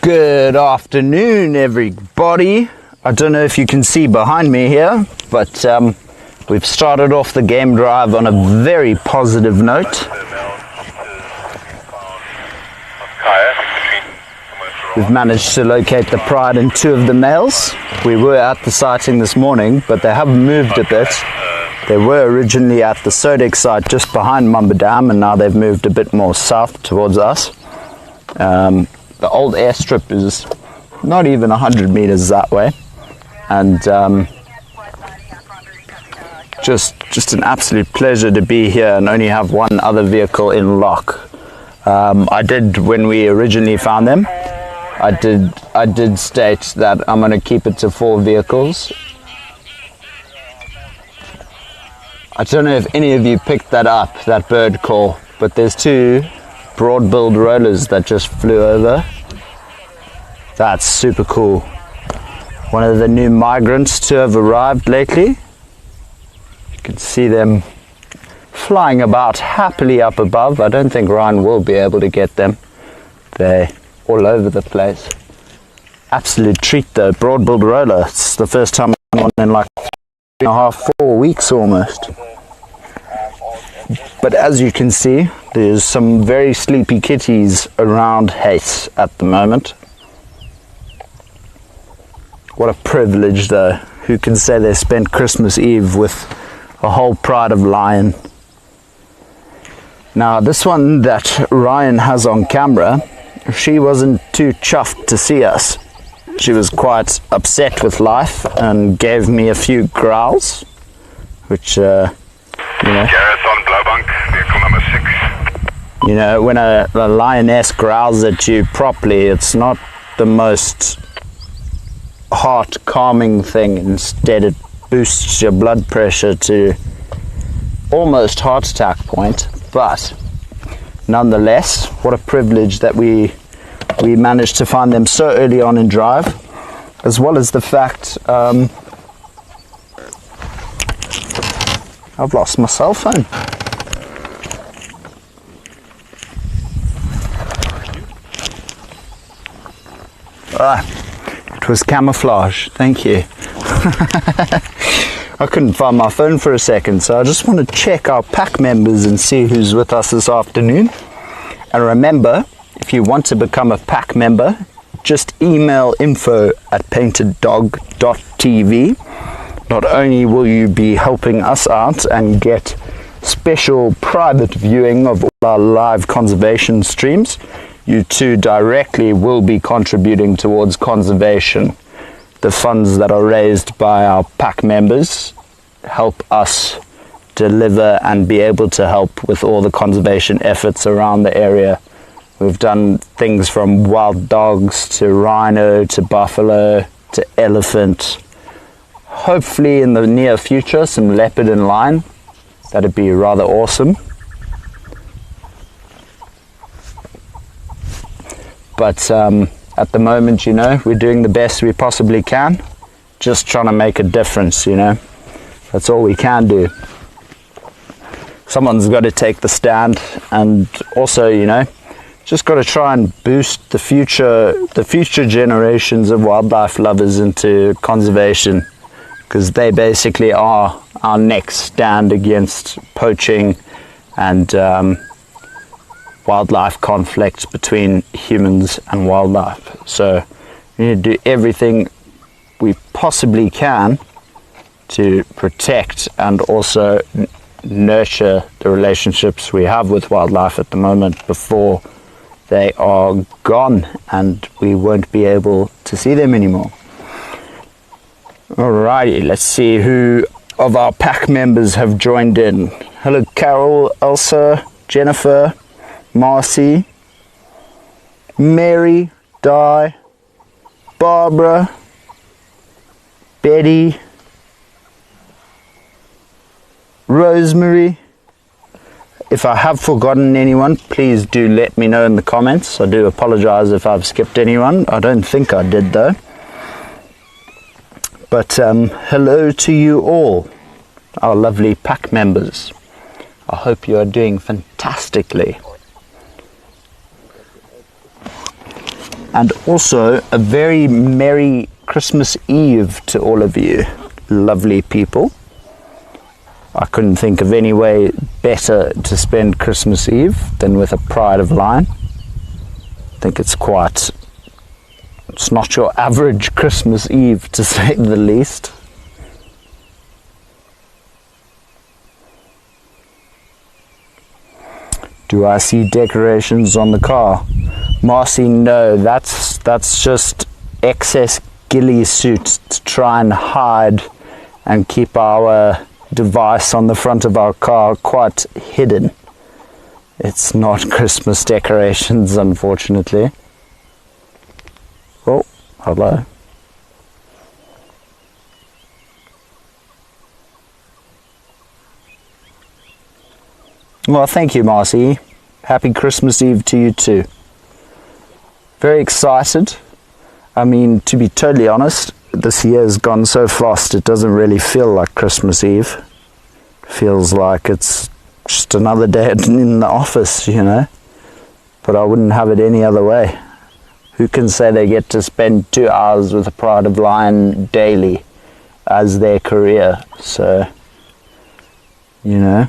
Good afternoon, everybody. I don't know if you can see behind me here, but we've started off the game drive on a very positive note. We've managed to locate the pride and two of the males. We were at the sighting this morning, but they have moved a bit. They were originally at the Sodek site just behind Mamba Dam, and now they've moved a bit more south towards us. The old airstrip is not even 100 meters that way, and just an absolute pleasure to be here and only have one other vehicle in lock. I did, when we originally found them, I did state that I'm going to keep it to 4 vehicles. I don't know if any of you picked that up, that bird call, but there's 2 broad-billed rollers that just flew over. That's super cool. One of the new migrants to have arrived lately. You can see them flying about happily up above. I don't think Ryan will be able to get them. They're all over the place. Absolute treat though, broad-billed roller. It's the first time I've done one in like 3.5, 4 weeks almost. But as you can see, there's some very sleepy kitties around Hayes at the moment. What a privilege though. Who can say they spent Christmas Eve with a whole pride of lion? Now this one that Ryan has on camera, she wasn't too chuffed to see us. She was quite upset with life and gave me a few growls, which, you know. Gareth on Blaubank, vehicle number 6. You know, when a lioness growls at you properly, it's not the most heart calming thing. Instead, it boosts your blood pressure to almost heart attack point. But nonetheless, what a privilege that we managed to find them so early on in drive, as well as the fact I've lost my cell phone. It was camouflage, thank you. I couldn't find my phone for a second, so I just want to check our pack members and see who's with us this afternoon. And remember, if you want to become a pack member, just email info@painteddog.tv. Not only will you be helping us out and get special private viewing of all our live conservation streams, you too directly will be contributing towards conservation. The funds that are raised by our pack members help us deliver and be able to help with all the conservation efforts around the area. We've done things from wild dogs to rhino to buffalo to elephant. Hopefully in the near future some leopard and lion. That'd be rather awesome. But at the moment, you know, we're doing the best we possibly can. Just trying to make a difference, you know. That's all we can do. Someone's got to take the stand, and also, you know, just got to try and boost the future generations of wildlife lovers into conservation, because they basically are our next stand against poaching and wildlife conflict between humans and wildlife. So we need to do everything we possibly can to protect and also nurture the relationships we have with wildlife at the moment before they are gone and we won't be able to see them anymore. Alrighty, let's see who of our pack members have joined in. Hello Carol, Elsa, Jennifer, Marcy, Mary, Di, Barbara, Betty, Rosemary. If I have forgotten anyone, please do let me know in the comments. I do apologize if I've skipped anyone. I don't think I did though. But hello to you all, our lovely pack members. I hope you are doing fantastically. And also a very Merry Christmas Eve to all of you lovely people. I couldn't think of any way better to spend Christmas Eve than with a pride of lion. I think it's not your average Christmas Eve, to say the least. Do I see decorations on the car? Marcy, no, that's just excess ghillie suit to try and hide and keep our device on the front of our car quite hidden. It's not Christmas decorations, unfortunately. Oh, hello. Well, thank you, Marcy. Happy Christmas Eve to you too. Very excited. I mean, to be totally honest, this year has gone so fast it doesn't really feel like Christmas Eve. Feels like it's just another day in the office, you know. But I wouldn't have it any other way. Who can say they get to spend 2 hours with a pride of lion daily as their career? So, you know.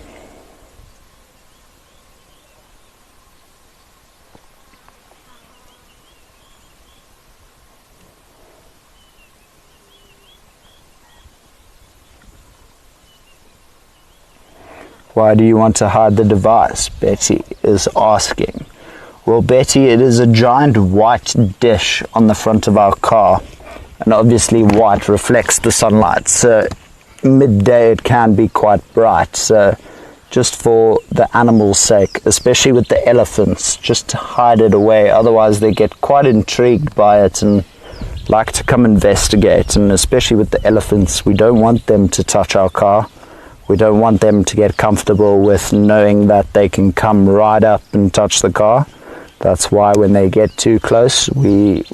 Why do you want to hide the device? Betty is asking. Well, Betty, it is a giant white dish on the front of our car, and obviously white reflects the sunlight, so midday it can be quite bright. So just for the animals' sake, especially with the elephants, just to hide it away, otherwise they get quite intrigued by it and like to come investigate. And especially with the elephants, we don't want them to touch our car. We don't want them to get comfortable with knowing that they can come right up and touch the car. That's why when they get too close, we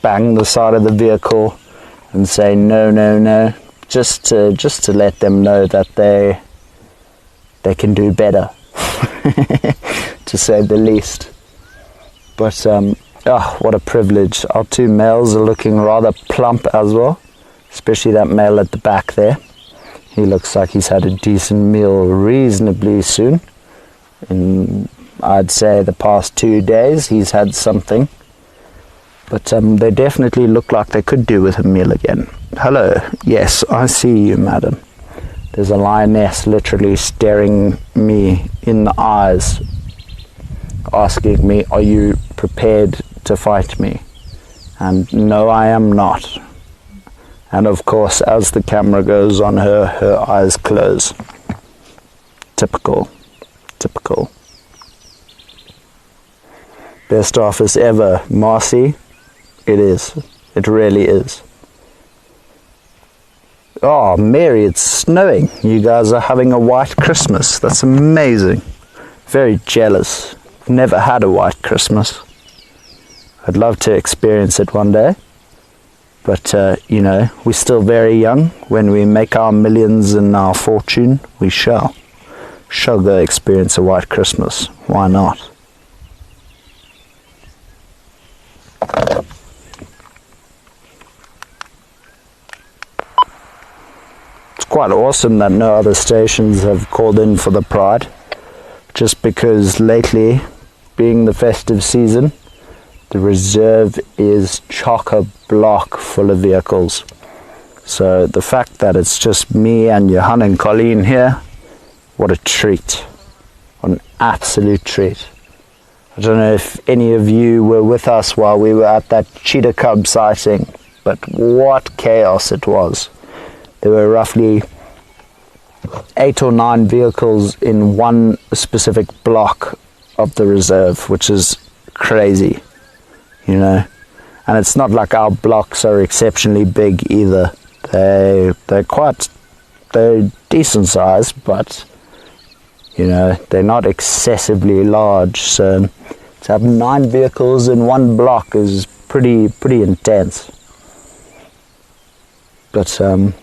bang the side of the vehicle and say no, no, no, just to let them know that they can do better, to say the least. But what a privilege. Our two males are looking rather plump as well, especially that male at the back there. He looks like he's had a decent meal reasonably soon. In, I'd say, the past 2 days he's had something. But they definitely look like they could do with a meal again. Hello. Yes, I see you, madam. There's a lioness literally staring me in the eyes, asking me, are you prepared to fight me? And no, I am not. And of course, as the camera goes on her, her eyes close. Typical. Typical. Best office ever, Marcy. It is. It really is. Oh, Mary, it's snowing. You guys are having a white Christmas. That's amazing. Very jealous. Never had a white Christmas. I'd love to experience it one day. But, you know, we're still very young. When we make our millions and our fortune, we shall go experience a white Christmas. Why not? It's quite awesome that no other stations have called in for the Pride, just because lately, being the festive season, the reserve is chock-a-block full of vehicles. So the fact that it's just me and Johan and Colleen here, what a treat. What an absolute treat. I don't know if any of you were with us while we were at that cheetah cub sighting, but what chaos it was. There were roughly 8 or 9 vehicles in one specific block of the reserve, which is crazy. You know, and it's not like our blocks are exceptionally big either. They're decent size, but you know, they're not excessively large. So to have 9 vehicles in one block is pretty intense. But some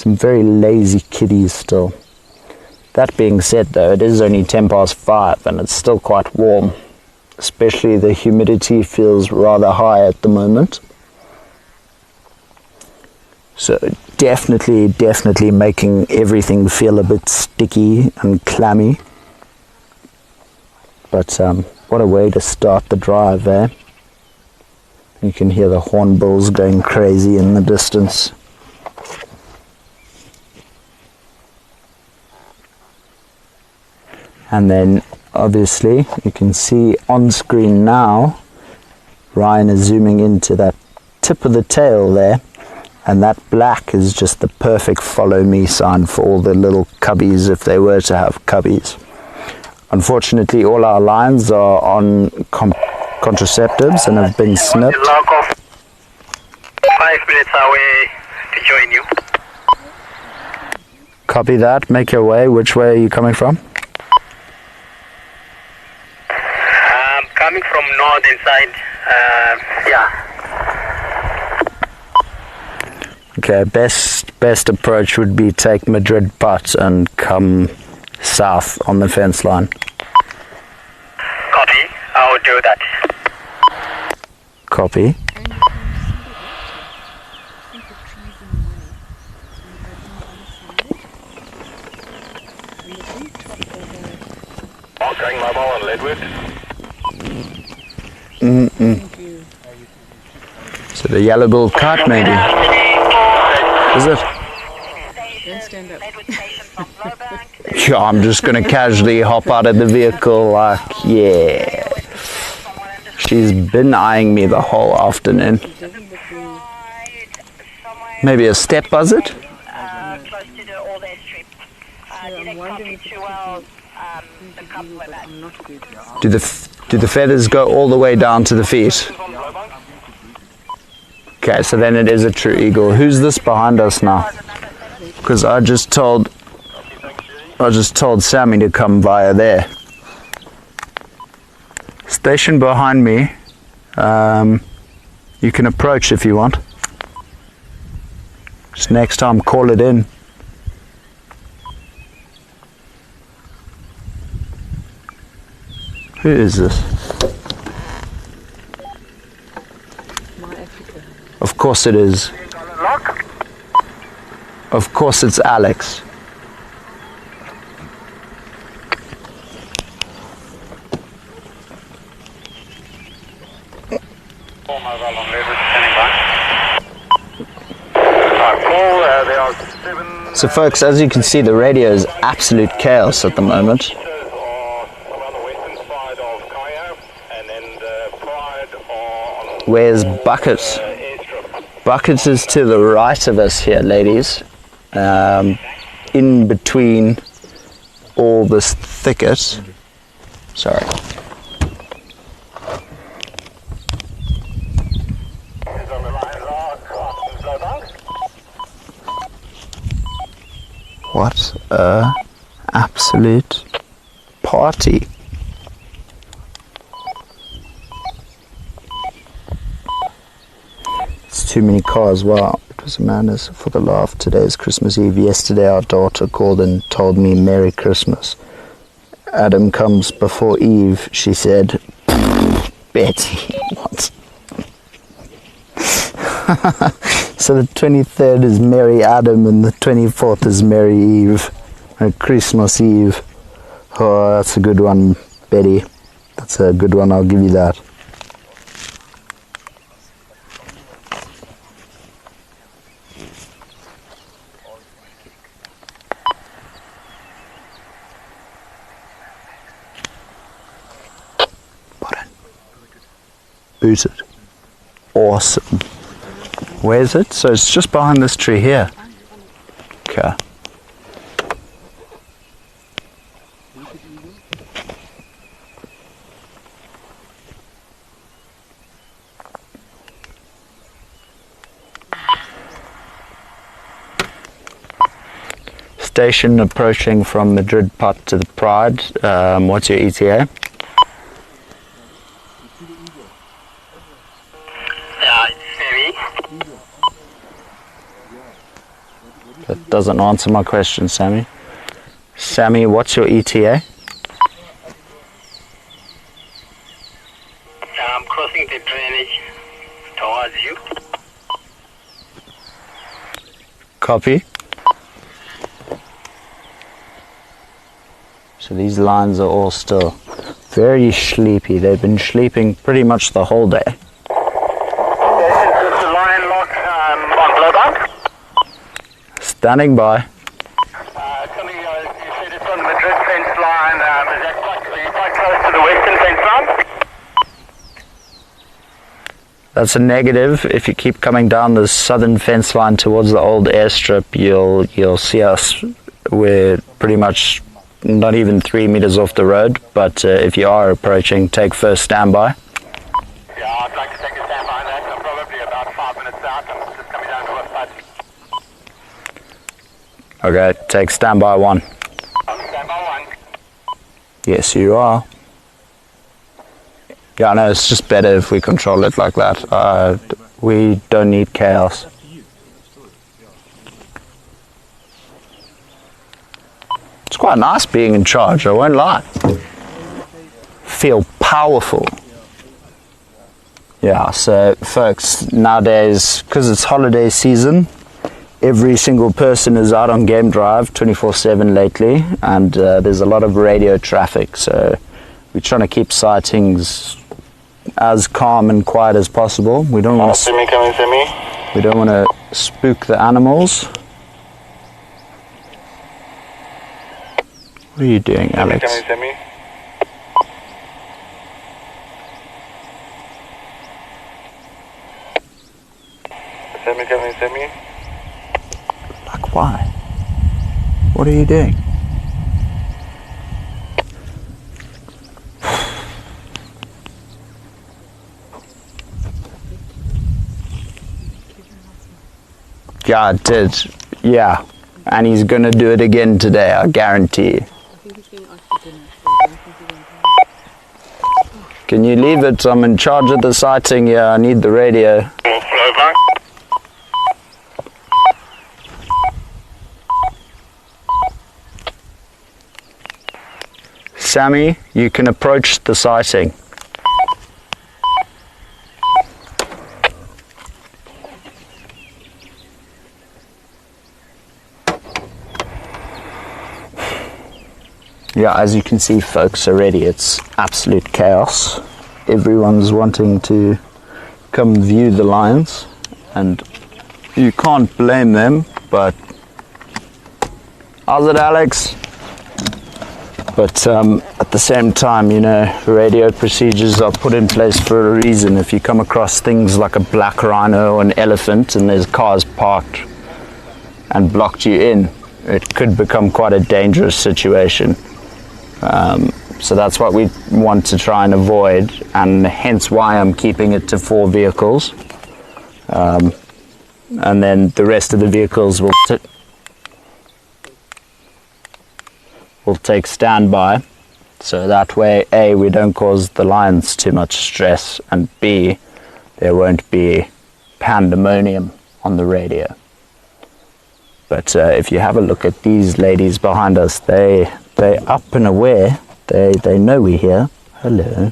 very lazy kiddies still. That being said, though, it is only 5:10 and it's still quite warm. especially the humidity feels rather high at the moment. So definitely making everything feel a bit sticky and clammy. But what a way to start the drive, eh? You can hear the hornbills going crazy in the distance. And then obviously you can see on screen now, Ryan is zooming into that tip of the tail there. And that black is just the perfect follow me sign for all the little cubbies if they were to have cubbies. Unfortunately, all our lines are on contraceptives and have been snipped. 5 minutes away to join you. Copy that. Make your way. Which way are you coming from? Coming from north inside. Yeah. Okay, best approach would be take Madrid Putt and come south on the fence line. Copy. I will do that. Copy. Going mobile on Leadwood. So the yellow-billed kite maybe? Is it? Don't stand up. Yeah, I'm just going to casually hop out of the vehicle like, yeah. She's been eyeing me the whole afternoon. Maybe a step buzzard? So I'm wondering if I'm not good. Do the feathers go all the way down to the feet? Okay, so then it is a true eagle. Who's this behind us now? Because I just told Sammy to come via there. Station behind me. You can approach if you want. Just next time, call it in. Who is this? Of course it is. Of course it's Alex. So folks, as you can see, the radio is absolute chaos at the moment. Where's Bucket? Bucket is to the right of us here, ladies. In between all this thicket. Sorry. What a absolute party. It's too many cars. Wow, it was madness. For the laugh, today is Christmas Eve. Yesterday our daughter called and told me Merry Christmas. Adam comes before Eve, she said. Betty, what? So the 23rd is Merry Adam and the 24th is Merry Eve. Christmas Eve. Oh, that's a good one, Betty. That's a good one, I'll give you that. Booted. Awesome. Where is it? So it's just behind this tree here. Okay. Station approaching from Madrid Putt to the Pride. What's your ETA? That doesn't answer my question, Sammy. Sammy, what's your ETA? crossing the drainage towards you. Copy. So these lines are all still very sleepy. They've been sleeping pretty much the whole day. Is the line lock on Blowbunk? Standing by. Something you said it's on the Madrid fence line. Is that quite close to the western fence line? That's a negative. If you keep coming down the southern fence line towards the old airstrip, you'll see us. We're pretty much not even 3 meters off the road, but if you are approaching, take first standby. Yeah, I'd like to take a standby on that. I'm probably about 5 minutes out. I'm just coming down to a side. Okay, take standby 1. I'm standby 1. Yes, you are. Yeah, no, it's just better if we control it like that. We don't need chaos. It's quite nice being in charge, I won't lie. Feel powerful. Yeah, so folks, nowadays, because it's holiday season, every single person is out on game drive 24/7 lately, and there's a lot of radio traffic, so we're trying to keep sightings as calm and quiet as possible. We don't want to we don't want to spook the animals. What are you doing, Alex? Like, why? What are you doing? Yeah, I did. Yeah. And he's going to do it again today, I guarantee you. Can you leave it? I'm in charge of the sighting here. I need the radio. Sammy, you can approach the sighting. Yeah, as you can see, folks, already it's absolute chaos. Everyone's wanting to come view the lions, and you can't blame them, but... How's it, Alex? But at the same time, you know, radio procedures are put in place for a reason. If you come across things like a black rhino or an elephant and there's cars parked and blocked you in, it could become quite a dangerous situation. So that's what we want to try and avoid, and hence why I'm keeping it to 4 vehicles. And then the rest of the vehicles will take standby, so that way, A, we don't cause the lions too much stress, and B, there won't be pandemonium on the radio. But if you have a look at these ladies behind us, they're up and aware. They know we're here. Hello.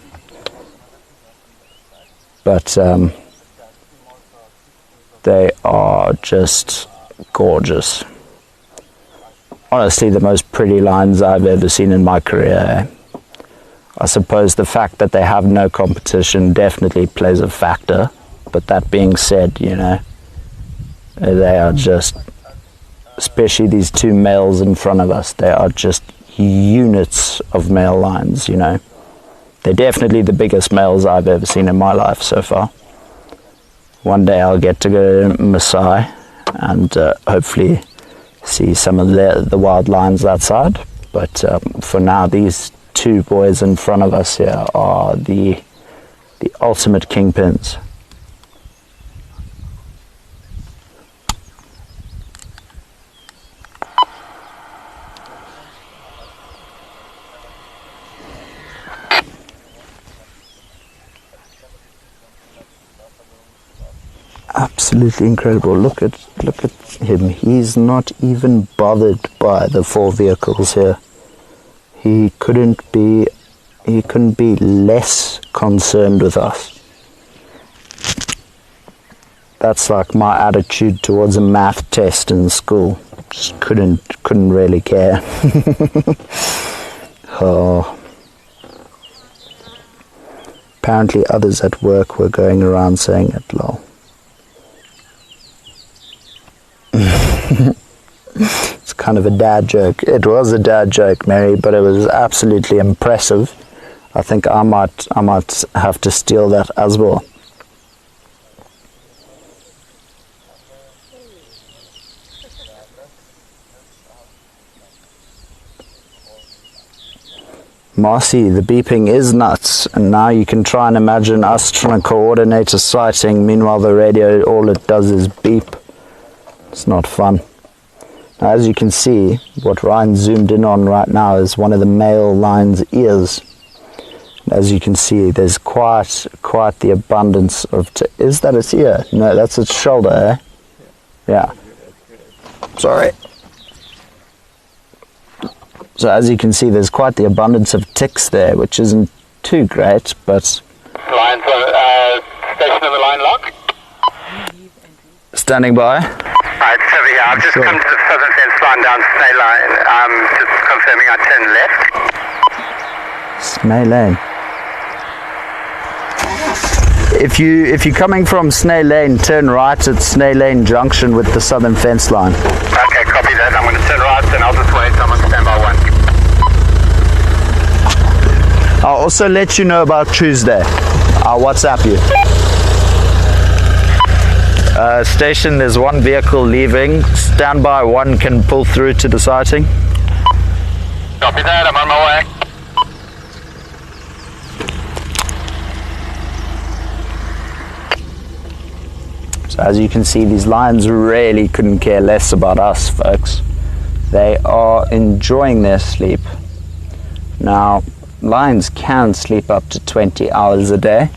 But they are just gorgeous. Honestly, the most pretty lions I've ever seen in my career. I suppose the fact that they have no competition definitely plays a factor. But that being said, you know, they are just, especially these 2 males in front of us, they are just units of male lions, you know. They're definitely the biggest males I've ever seen in my life so far. One day I'll get to go to Maasai and hopefully see some of the wild lions that side. But for now, these 2 boys in front of us here are the ultimate kingpins. Absolutely incredible. Look at him. He's not even bothered by the 4 vehicles here. He couldn't be less concerned with us. That's like my attitude towards a math test in school. Just couldn't really care. Oh. Apparently others at work were going around saying it, lol. It's kind of a dad joke. It was a dad joke, Mary, but it was absolutely impressive. I think I might have to steal that as well. Marcy, the beeping is nuts, and now you can try and imagine us trying to coordinate a sighting. Meanwhile, the radio, all it does is beep. It's not fun. Now, as you can see, what Ryan zoomed in on right now is one of the male lion's ears. As you can see, there's quite the abundance of... Is that its ear? No, that's its shoulder, eh? Yeah. Sorry. So as you can see, there's quite the abundance of ticks there, which isn't too great, but... Lions station on the line lock. Standing by. Right, so yeah, I've just come to the southern fence line down Snay Lane. Just confirming I turn left. Snay Lane. If you're coming from Snay Lane, turn right at Snay Lane Junction with the southern fence line. Okay, copy that. I'm going to turn right and I'll just wait. I'm on standby 1. I'll also let you know about Tuesday. I'll WhatsApp you. Station, there's one vehicle leaving. Standby 1 can pull through to the sighting. Copy that. I'm on my way. So as you can see, these lions really couldn't care less about us, folks. They are enjoying their sleep. Now, lions can sleep up to 20 hours a day.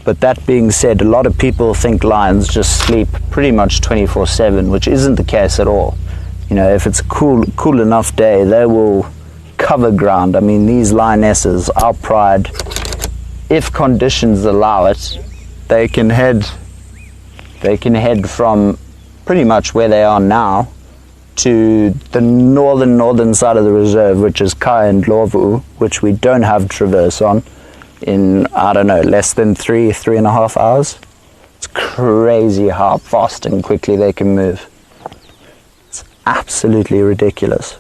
But that being said, a lot of people think lions just sleep pretty much 24/7, which isn't the case at all. You know, if it's a cool enough day, they will cover ground. I mean, these lionesses, our pride, if conditions allow it, they can head from pretty much where they are now to the northern side of the reserve, which is Kai and Lowveld, which we don't have traverse on, in, I don't know, less than 3.5 hours. It's crazy how fast and quickly they can move. It's absolutely ridiculous.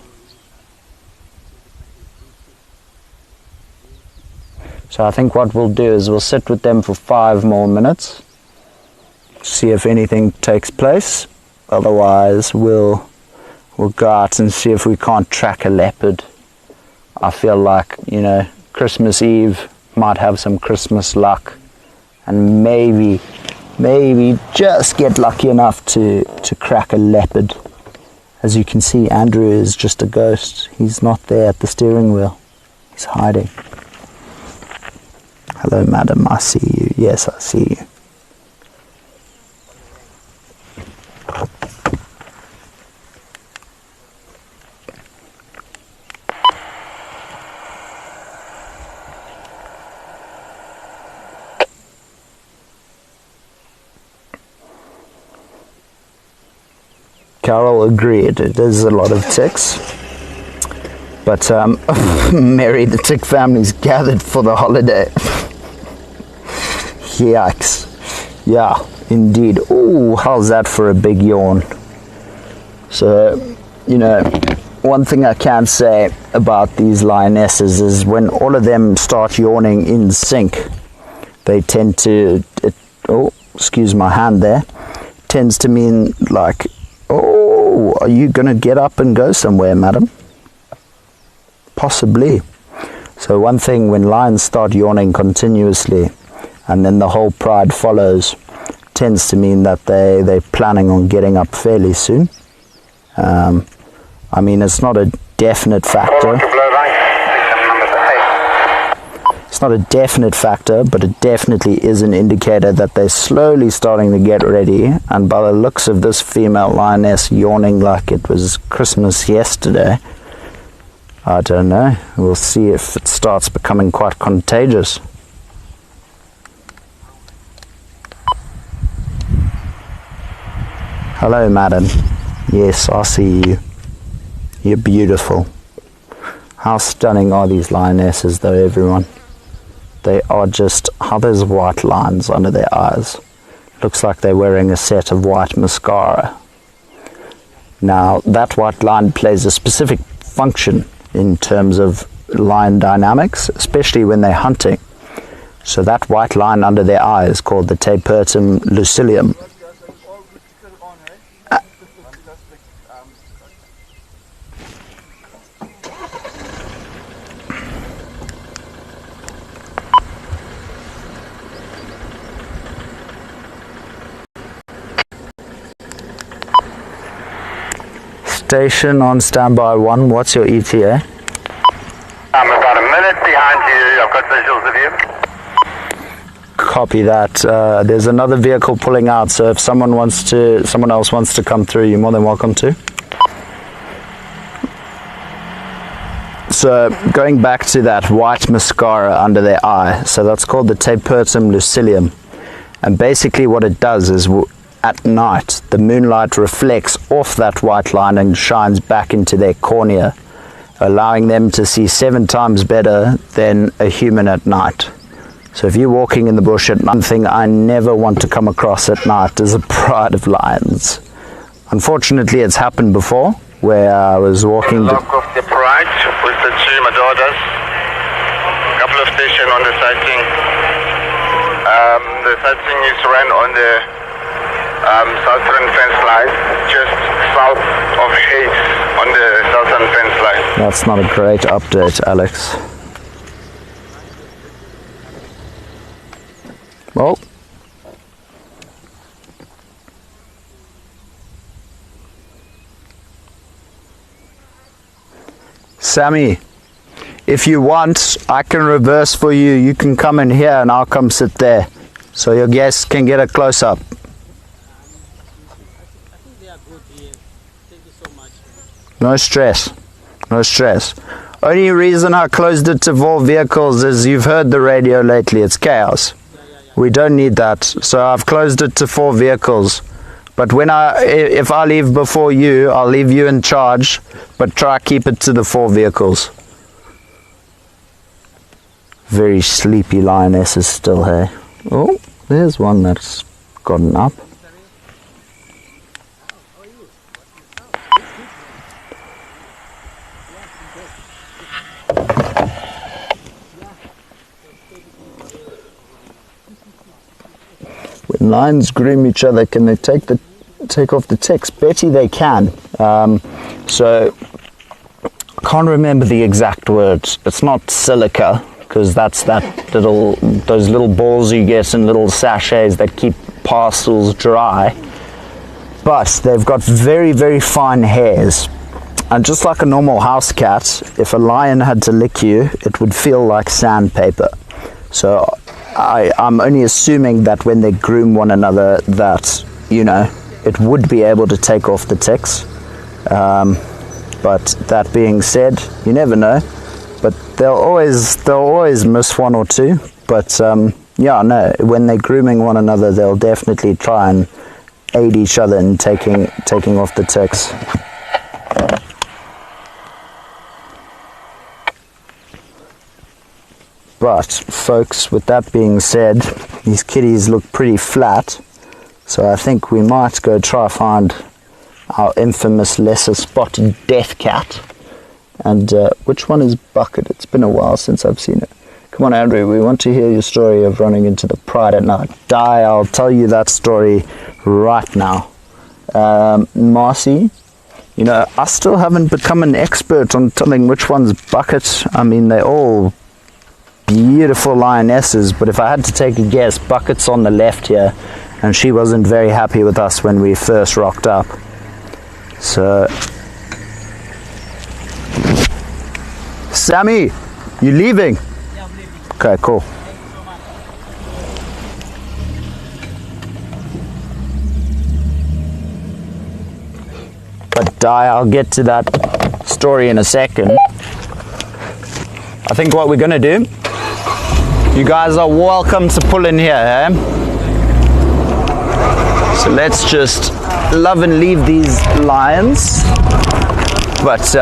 So I think what we'll do is we'll sit with them for 5 more minutes, see if anything takes place. Otherwise we'll go out and see if we can't track a leopard. I feel like, you know, Christmas Eve might have some Christmas luck, and maybe just get lucky enough to crack a leopard. As you can see, Andrew is just a ghost. He's not there at the steering wheel. He's hiding. Hello, madam, I see you. Yes, I see you. Carol agreed, it is a lot of ticks, but Mary, the tick family's gathered for the holiday. Yikes. Yeah, indeed. Ooh, how's that for a big yawn? So, you know, one thing I can say about these lionesses is when all of them start yawning in sync, they tend to, oh, excuse my hand there, tends to mean like, oh, are you going to get up and go somewhere, madam? Possibly. So one thing, when lions start yawning continuously and then the whole pride follows, tends to mean that they're planning on getting up fairly soon. I mean, it's not a definite factor. It's not a definite factor, but it definitely is an indicator that they're slowly starting to get ready. And by the looks of this female lioness yawning like it was Christmas yesterday, I don't know. We'll see if it starts becoming quite contagious. Hello, madam. Yes, I see you. You're beautiful. How stunning are these lionesses, though, everyone? They are just... How there's white lines under their eyes. Looks like they're wearing a set of white mascara. Now, that white line plays a specific function in terms of lion dynamics, especially when they're hunting. So that white line under their eye is called the tapetum lucidum. Station on standby 1, what's your ETA? I'm about a minute behind you. I've got visuals of you. Copy that. There's another vehicle pulling out, so if someone else wants to come through, you're more than welcome to. So going back to that white mascara under their eye, so that's called the tapetum lucidum, and basically what it does is at night the moonlight reflects off that white line and shines back into their cornea, allowing them to see 7 times better than a human at night. So if you're walking in the bush at night, one thing I never want to come across at night is a pride of lions. Unfortunately, it's happened before where I was walking... Lock off the pride with the 2 Madadas. Couple of stations on the sighting. The sighting is ran on the southern fence line, just south of Hayes on the southern fence line. That's not a great update, Alex. Well, Sammy, if you want, I can reverse for you. You can come in here and I'll come sit there, so your guests can get a close-up. No stress, no stress. Only reason I closed it to 4 vehicles is you've heard the radio lately, it's chaos. We don't need that, so I've closed it to 4 vehicles. But if I leave before you, I'll leave you in charge, but try keep it to the 4 vehicles. Very sleepy lionesses still here. Oh, there's one that's gotten up. When lions groom each other, can they take off the ticks? Betty, they can. So I can't remember the exact words. It's not silica, because that's those little balls you get in little sachets that keep parcels dry. But they've got very, very fine hairs. And just like a normal house cat, if a lion had to lick you, it would feel like sandpaper. So I'm only assuming that when they groom one another that, you know, it would be able to take off the ticks. But that being said, you never know. But they'll always miss 1 or 2. But yeah, no, when they're grooming one another, they'll definitely try and aid each other in taking off the ticks. But folks, with that being said, these kitties look pretty flat, so I think we might go try find our infamous lesser spotted death cat. And which one is Bucket? It's been a while since I've seen it. Come on, Andrew, we want to hear your story of running into the pride at night. I'll tell you that story right now. Marcy, you know, I still haven't become an expert on telling which one's Bucket. I mean, they're all beautiful lionesses, but if I had to take a guess, Bucket's on the left here, and she wasn't very happy with us when we first rocked up. So, Sammy, you leaving? Yeah, I'm leaving. Okay, cool. But I'll get to that story in a second. I think what we're gonna do, you guys are welcome to pull in here, eh? So let's just love and leave these lions. But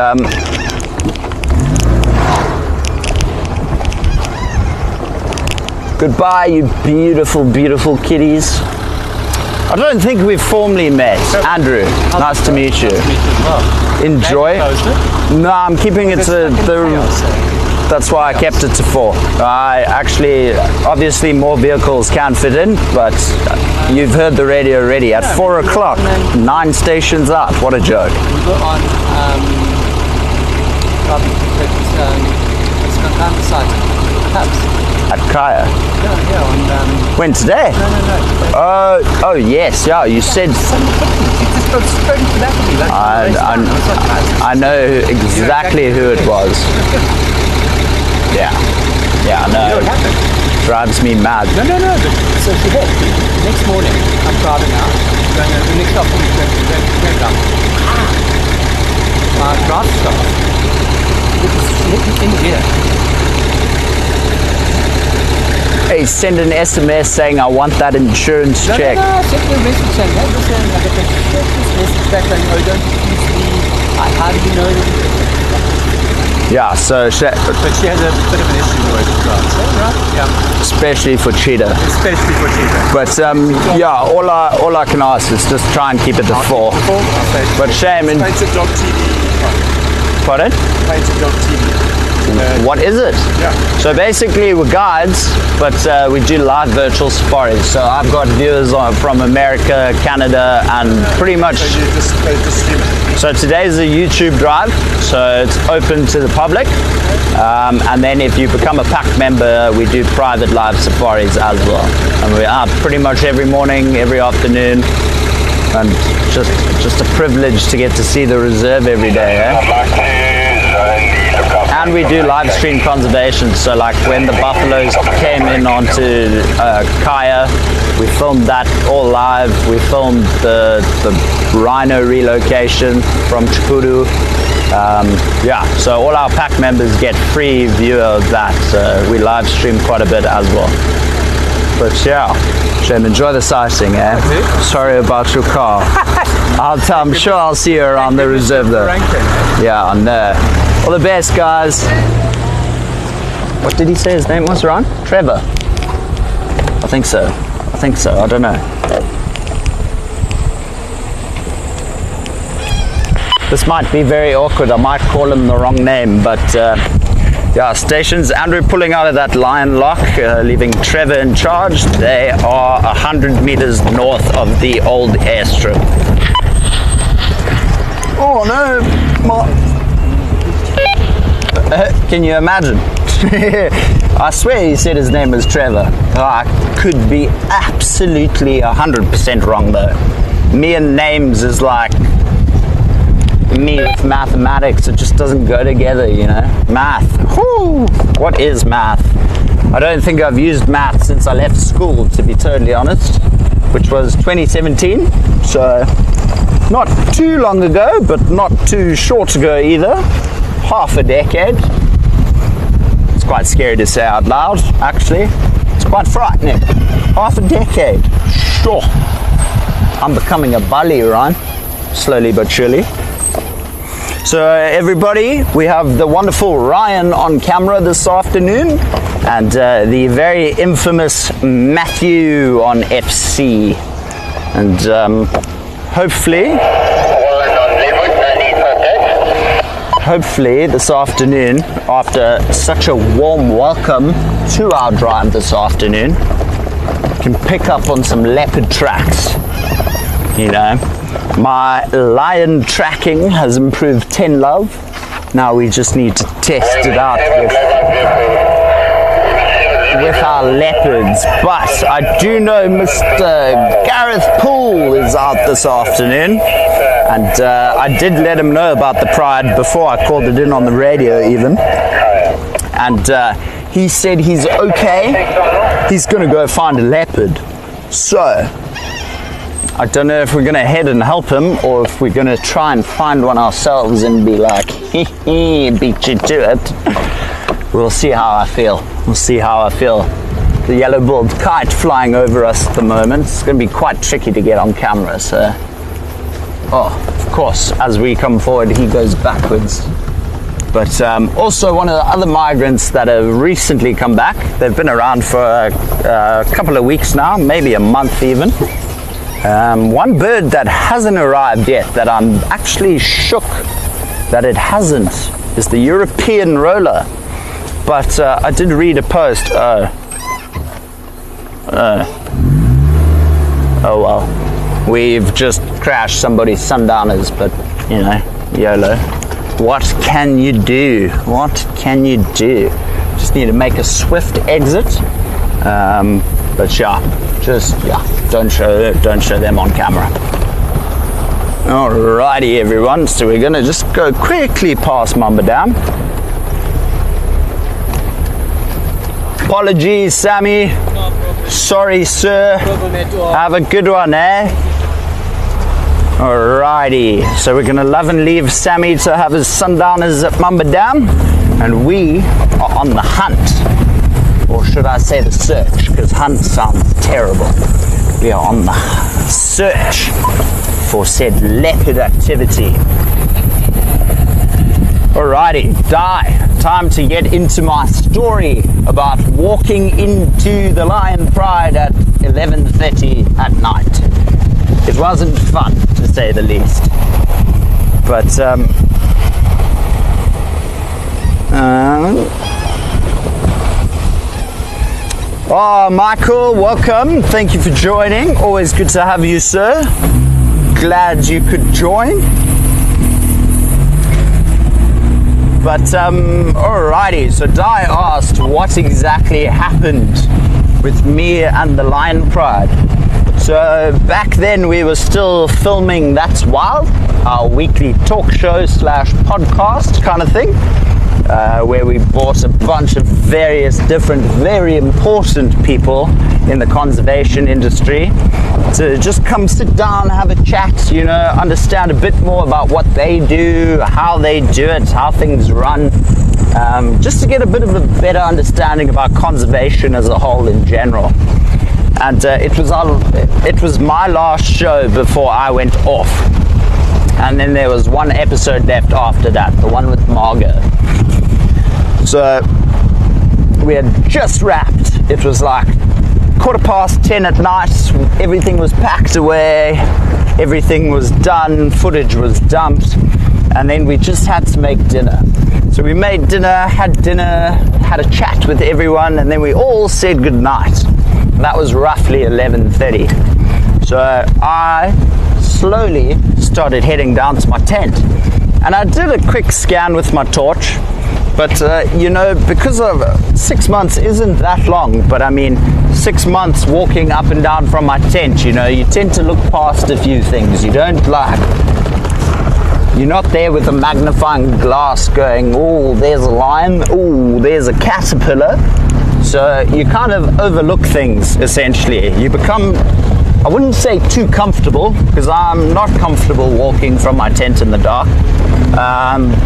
goodbye, you beautiful, beautiful kitties. I don't think we've formally met. Andrew, nice to meet you. Enjoy. No, I'm keeping it to that's why I kept it to 4. I actually, obviously more vehicles can fit in, but you've heard the radio already. At 4 o'clock, 9 stations up. What a joke. We were on, At Kaya. Yeah, on, When, today? No. Oh yes, yeah, you said... You just go straight into that with me, like, I know exactly who it was. Yeah, I know. You know what happened? Drives me mad. No. So she hit. Next morning, I'm driving out. The next stop is going down. My drive stopped. She hit me in here. Hey, send an SMS saying I want that insurance check. No, send me a message saying, hey, listen, I got the shortest message back saying, oh, don't use me. How do you know that? Yeah, so But she has a bit of an issue with it, right? Yeah. especially for cheetah. Especially for cheetah. But yeah, all I can ask is just try and keep it to 4. But shame in... Painted dog TV. Pardon? Painted dog TV. What is it? Yeah. So basically we're guides, but we do live virtual safaris. So I've got viewers from America, Canada, and pretty much... So you just stream it. So today's a YouTube drive, so it's open to the public. And then if you become a pack member, we do private live safaris as well. And we're out pretty much every morning, every afternoon. And just a privilege to get to see the reserve every day, And we do live stream conservation, so like when the buffaloes came in onto Kaya, we filmed that all live. We filmed the Rhino relocation from Chukuru. Yeah, so all our pack members get free view of that. We live stream quite a bit as well. But yeah, Shem, enjoy the sighting, Sorry about your car. I'm sure I'll see you around the reserve though. Yeah, I know. All the best, guys. What did he say his name was, Ron? Trevor. I think so. I don't know. This might be very awkward. I might call him the wrong name, but yeah, stations. Andrew pulling out of that lion lock, leaving Trevor in charge. They are 100 meters north of the old airstrip. Oh no! Can you imagine? I swear he said his name was Trevor. I could be absolutely 100% wrong though. Me and names is like me with mathematics. It just doesn't go together, you know. Math. Whoo! What is math? I don't think I've used math since I left school, to be totally honest, which was 2017. So not too long ago, but not too short ago either. Half a decade. It's quite scary to say out loud, actually. It's quite frightening. Half a decade. Sure. I'm becoming a bully, Ryan. Slowly but surely. So everybody, we have the wonderful Ryan on camera this afternoon, and the very infamous Matthew on FC. And hopefully this afternoon, after such a warm welcome to our drive this afternoon, can pick up on some leopard tracks. You know, my lion tracking has improved 10 love. Now we just need to test it out with our leopards. But I do know Mr. Gareth Poole is out this afternoon. And I did let him know about the pride before I called it in on the radio even. And he said he's okay. He's going to go find a leopard. So, I don't know if we're going to head and help him or if we're going to try and find one ourselves and be like, beat you to it. We'll see how I feel. the yellow-billed kite flying over us at the moment. It's going to be quite tricky to get on camera, so... Oh, of course, as we come forward, he goes backwards. But also one of the other migrants that have recently come back. They've been around for a couple of weeks now, maybe a month even. One bird that hasn't arrived yet, that I'm actually shook that it hasn't, is the European roller. But I did read a post. Oh well, we've just crashed somebody's sundowners, but you know, YOLO. What can you do? What can you do? Just need to make a swift exit. But yeah, don't show them on camera. Alrighty, everyone. So we're gonna just go quickly past Mamba Dam. Apologies, Sammy. No problem. Sorry, sir. Problem at all. Have a good one, eh? Alrighty, so we're gonna love and leave Sammy to have his sundowners at Mamba Dam, and we are on the hunt, or should I say the search, because hunt sounds terrible. We are on the search for said leopard activity. Alrighty, time to get into my story about walking into the Lion Pride at 11:30 at night. It wasn't fun, to say the least. But, Michael, welcome. Thank you for joining. Always good to have you, sir. Glad you could join. But, alrighty, so Di asked what exactly happened with me and the Lion Pride. So back then we were still filming That's Wild, our weekly talk show / podcast kind of thing, where we brought a bunch of various different, very important people in the conservation industry to just come sit down, have a chat, you know, understand a bit more about what they do, how they do it, how things run, just to get a bit of a better understanding about conservation as a whole in general. And it was my last show before I went off, and then there was one episode left after that, the one with Margot. So we had just wrapped. It was like 10:15 at night. Everything was packed away, everything was done, footage was dumped, and then we just had to make dinner. So we made dinner, had a chat with everyone, and then we all said goodnight. That was roughly 11:30. So I slowly started heading down to my tent, and I did a quick scan with my torch. But you know, because of 6 months isn't that long, but I mean 6 months walking up and down from my tent, you know, you tend to look past a few things. You're not there with a magnifying glass going, oh, there's a lion, oh, there's a caterpillar. So you kind of overlook things, essentially. You become, I wouldn't say too comfortable, because I'm not comfortable walking from my tent in the dark,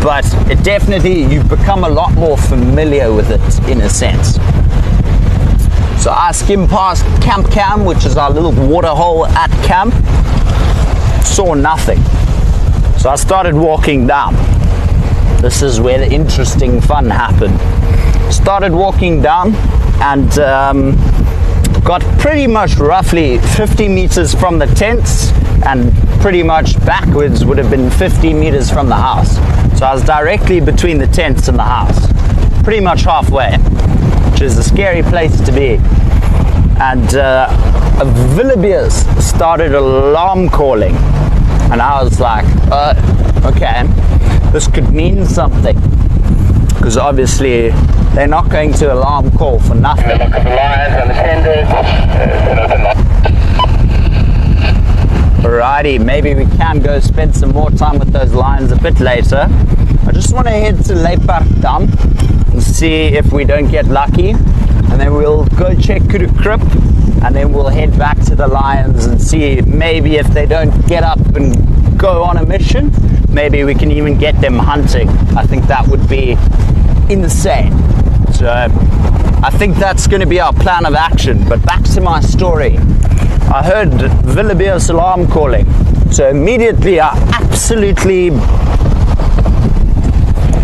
but it definitely, you become a lot more familiar with it in a sense. So I skimmed past Camp Cam, which is our little water hole at camp, saw nothing. So I started walking down. This is where the interesting fun happened. Started walking down and got pretty much roughly 50 meters from the tents, and pretty much backwards would have been 50 meters from the house. So I was directly between the tents and the house, pretty much halfway, which is a scary place to be. And a wildebeest started alarm calling, and I was like, okay, this could mean something, because obviously they're not going to alarm call for nothing. Look at the lions and the tenders. Alrighty, maybe we can go spend some more time with those lions a bit later. I just want to head to Leopards Dam and see if we don't get lucky, and then we'll go check Kudu Krip, and then we'll head back to the lions and see maybe if they don't get up and go on a mission, maybe we can even get them hunting. I think that would be insane. So I think that's going to be our plan of action. But back to my story. I heard wildebeest alarm calling. So immediately I absolutely...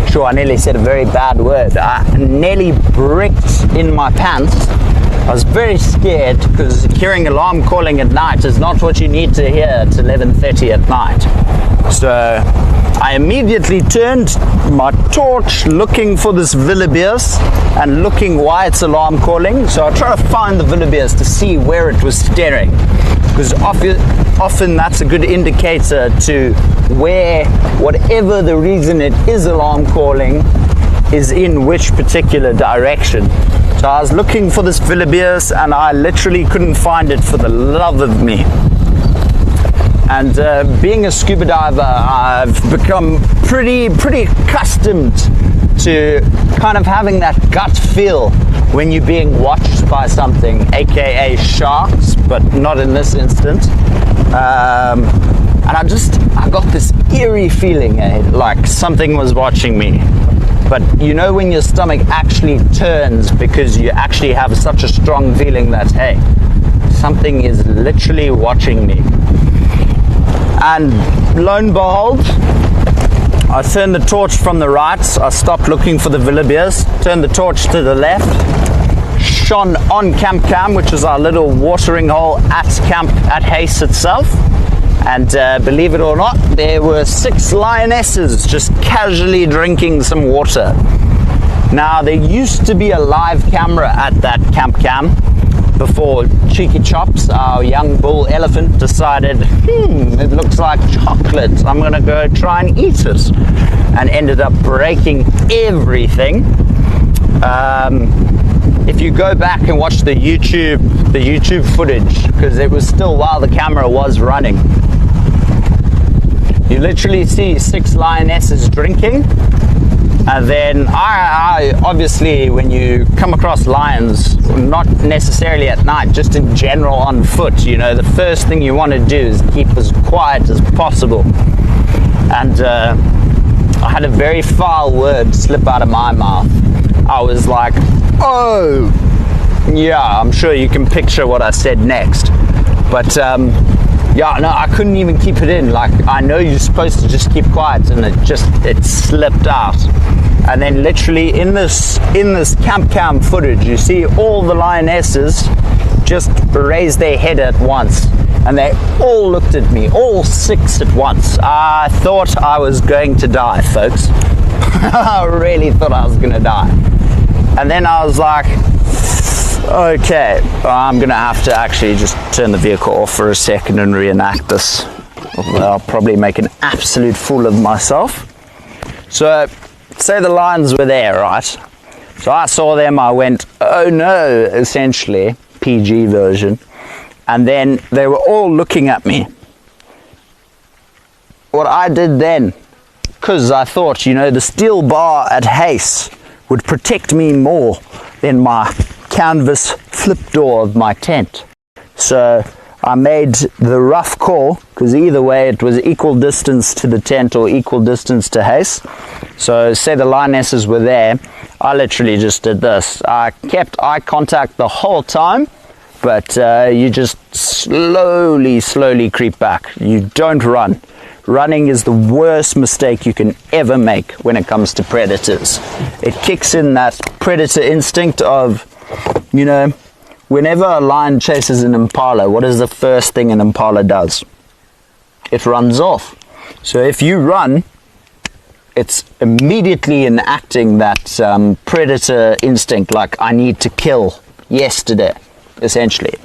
Sure, I nearly said a very bad word. I nearly bricked in my pants. I was very scared because hearing alarm calling at night is not what you need to hear at 11:30 at night. So I immediately turned my torch looking for this wildebeest and looking why it's alarm calling. So I try to find the wildebeest to see where it was staring, because often that's a good indicator to where whatever the reason it is alarm calling is in which particular direction. So I was looking for this wildebeest and I literally couldn't find it for the love of me. And being a scuba diver, I've become pretty accustomed to kind of having that gut feel when you're being watched by something, aka sharks, but not in this instance. And I got this eerie feeling, like something was watching me. But you know when your stomach actually turns because you actually have such a strong feeling that, hey, something is literally watching me. And lo and behold, I turned the torch from the right, I stopped looking for the wildebeest, turned the torch to the left, shone on Camp Cam, which is our little watering hole at Hace itself. And believe it or not, there were 6 lionesses just casually drinking some water. Now, there used to be a live camera at that Camp Cam before Cheeky Chops, our young bull elephant, decided, it looks like chocolate, I'm going to go try and eat it. And ended up breaking everything. If you go back and watch the YouTube footage, because it was still while the camera was running, you literally see 6 lionesses drinking. And then I obviously, when you come across lions, not necessarily at night, just in general on foot, you know, the first thing you want to do is keep as quiet as possible. And I had a very foul word slip out of my mouth. I was like, oh, yeah, I'm sure you can picture what I said next. But yeah, no, I couldn't even keep it in. Like, I know you're supposed to just keep quiet, and it slipped out. And then literally in this Camp Cam footage, you see all the lionesses just raise their head at once. And they all looked at me, all 6 at once. I thought I was going to die, folks. I really thought I was going to die. And then I was like, okay, I'm going to have to actually just turn the vehicle off for a second and reenact this. I'll probably make an absolute fool of myself. So, say the lions were there, right? So I saw them, I went, oh no, essentially, PG version. And then they were all looking at me. What I did then, because I thought, you know, the steel bar at Hace would protect me more than my canvas flip door of my tent. So I made the rough call, because either way it was equal distance to the tent or equal distance to Hace. So say the lionesses were there, I literally just did this. I kept eye contact the whole time, but you just slowly creep back. You don't run. Running is the worst mistake you can ever make when it comes to predators. It kicks in that predator instinct of, you know, whenever a lion chases an impala, what is the first thing an impala does? It runs off. So if you run, it's immediately enacting that predator instinct, like I need to kill yesterday, essentially.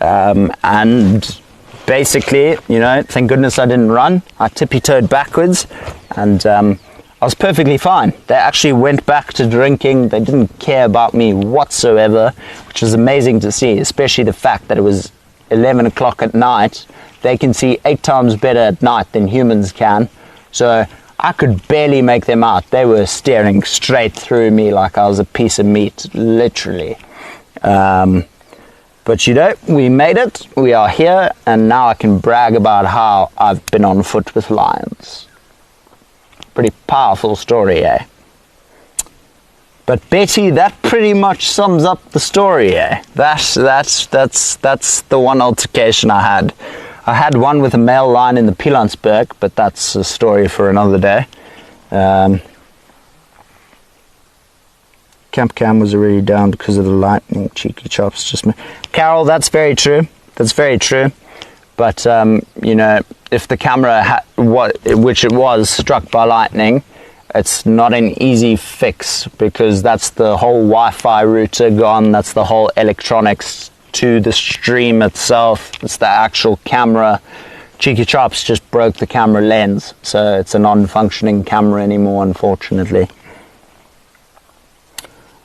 And basically, you know, thank goodness I didn't run. I tippy-toed backwards, and I was perfectly fine. They actually went back to drinking. They didn't care about me whatsoever, which is amazing to see, especially the fact that it was 11 o'clock at night. They can see 8 times better at night than humans can. So I could barely make them out. They were staring straight through me like I was a piece of meat, literally. But you know, we made it, we are here, and now I can brag about how I've been on foot with lions. Pretty powerful story, eh? But Betty, that pretty much sums up the story, eh? That's the one altercation I had. I had one with a male lion in the Pilansberg, but that's a story for another day. Camp cam was already down because of the lightning. Cheeky chops, just me. Carol, that's very true. That's very true. But you know, if the camera, which it was, struck by lightning, it's not an easy fix because that's the whole Wi-Fi router gone. That's the whole electronics to the stream itself. It's the actual camera. Cheeky chops just broke the camera lens, so it's a non-functioning camera anymore, unfortunately.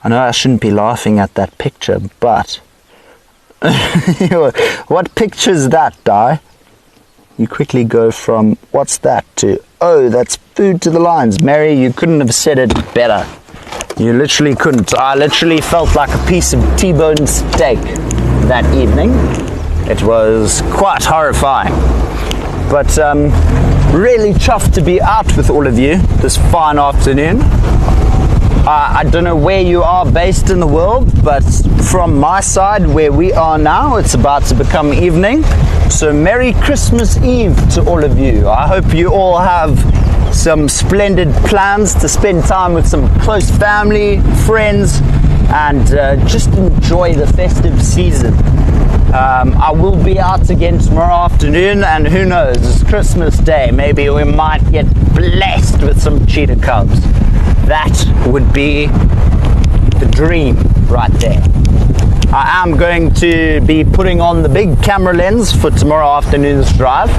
I know I shouldn't be laughing at that picture, but what picture's that, Di? You quickly go from what's that to, oh, that's food to the lions. Mary, you couldn't have said it better. You literally couldn't. I literally felt like a piece of T-bone steak that evening. It was quite horrifying. But really chuffed to be out with all of you this fine afternoon. I don't know where you are based in the world, but from my side, where we are now, it's about to become evening. So Merry Christmas Eve to all of you. I hope you all have some splendid plans to spend time with some close family, friends, and just enjoy the festive season. I will be out again tomorrow afternoon, and who knows, it's Christmas Day. Maybe we might get blessed with some cheetah cubs. That would be the dream right there. I am going to be putting on the big camera lens for tomorrow afternoon's drive,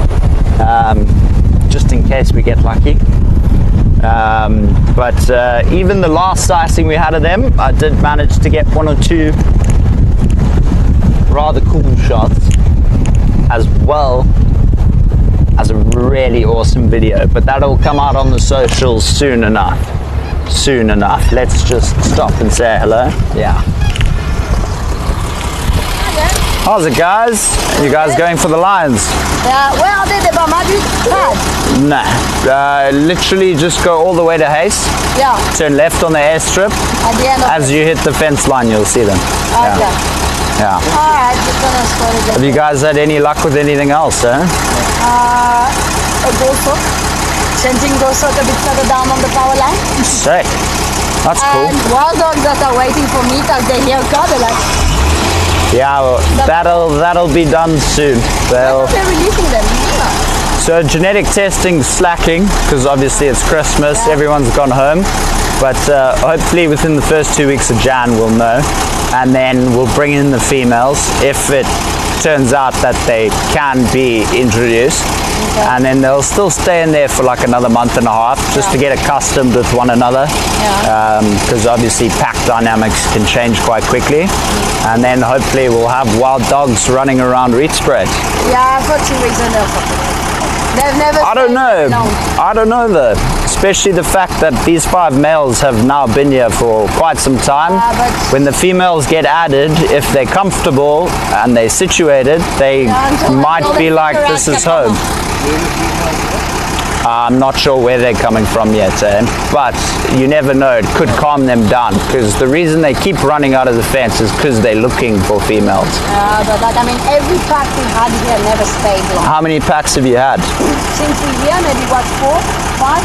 just in case we get lucky. But even the last sighting we had of them, I did manage to get one or two rather cool shots, as well as a really awesome video. But that'll come out on the socials soon enough. Soon enough. Let's just stop and say hello. Yeah. How's it, guys? You guys going for the lions? Yeah, where are they? They're by Madrid? Nah. Literally just go all the way to Hayes. Yeah. Turn left on the airstrip. At the end of As you hit the fence line, you'll see them. Okay. Yeah. Alright, just gonna start again. Have you guys had any luck with anything else, eh? A goso. Sensing goso a bit further down on the power line. Sick. That's cool. And wild dogs that are waiting for me because they hear cow, they're like, Yeah, well, that'll be done soon. they're releasing them. Yeah. So genetic testing's slacking because obviously it's Christmas, everyone's gone home. But hopefully within the first 2 weeks of Jan we'll know, and then we'll bring in the females if it turns out that they can be introduced. Okay. And then they'll still stay in there for like another month and a half just to get accustomed with one another, because obviously pack dynamics can change quite quickly. And then hopefully we'll have wild dogs running around Rietspruit. Yeah, for 2 weeks and they've never I don't know. long. I don't know though. Especially the fact that these 5 males have now been here for quite some time. But when the females get added, if they're comfortable and they're situated, they might be like, this is home. I'm not sure where they're coming from yet, but you never know, it could calm them down, because the reason they keep running out of the fence is because they're looking for females. But like, I mean, every pack we had here never stayed long. How many packs have you had? Since we're here, maybe what, 4, 5?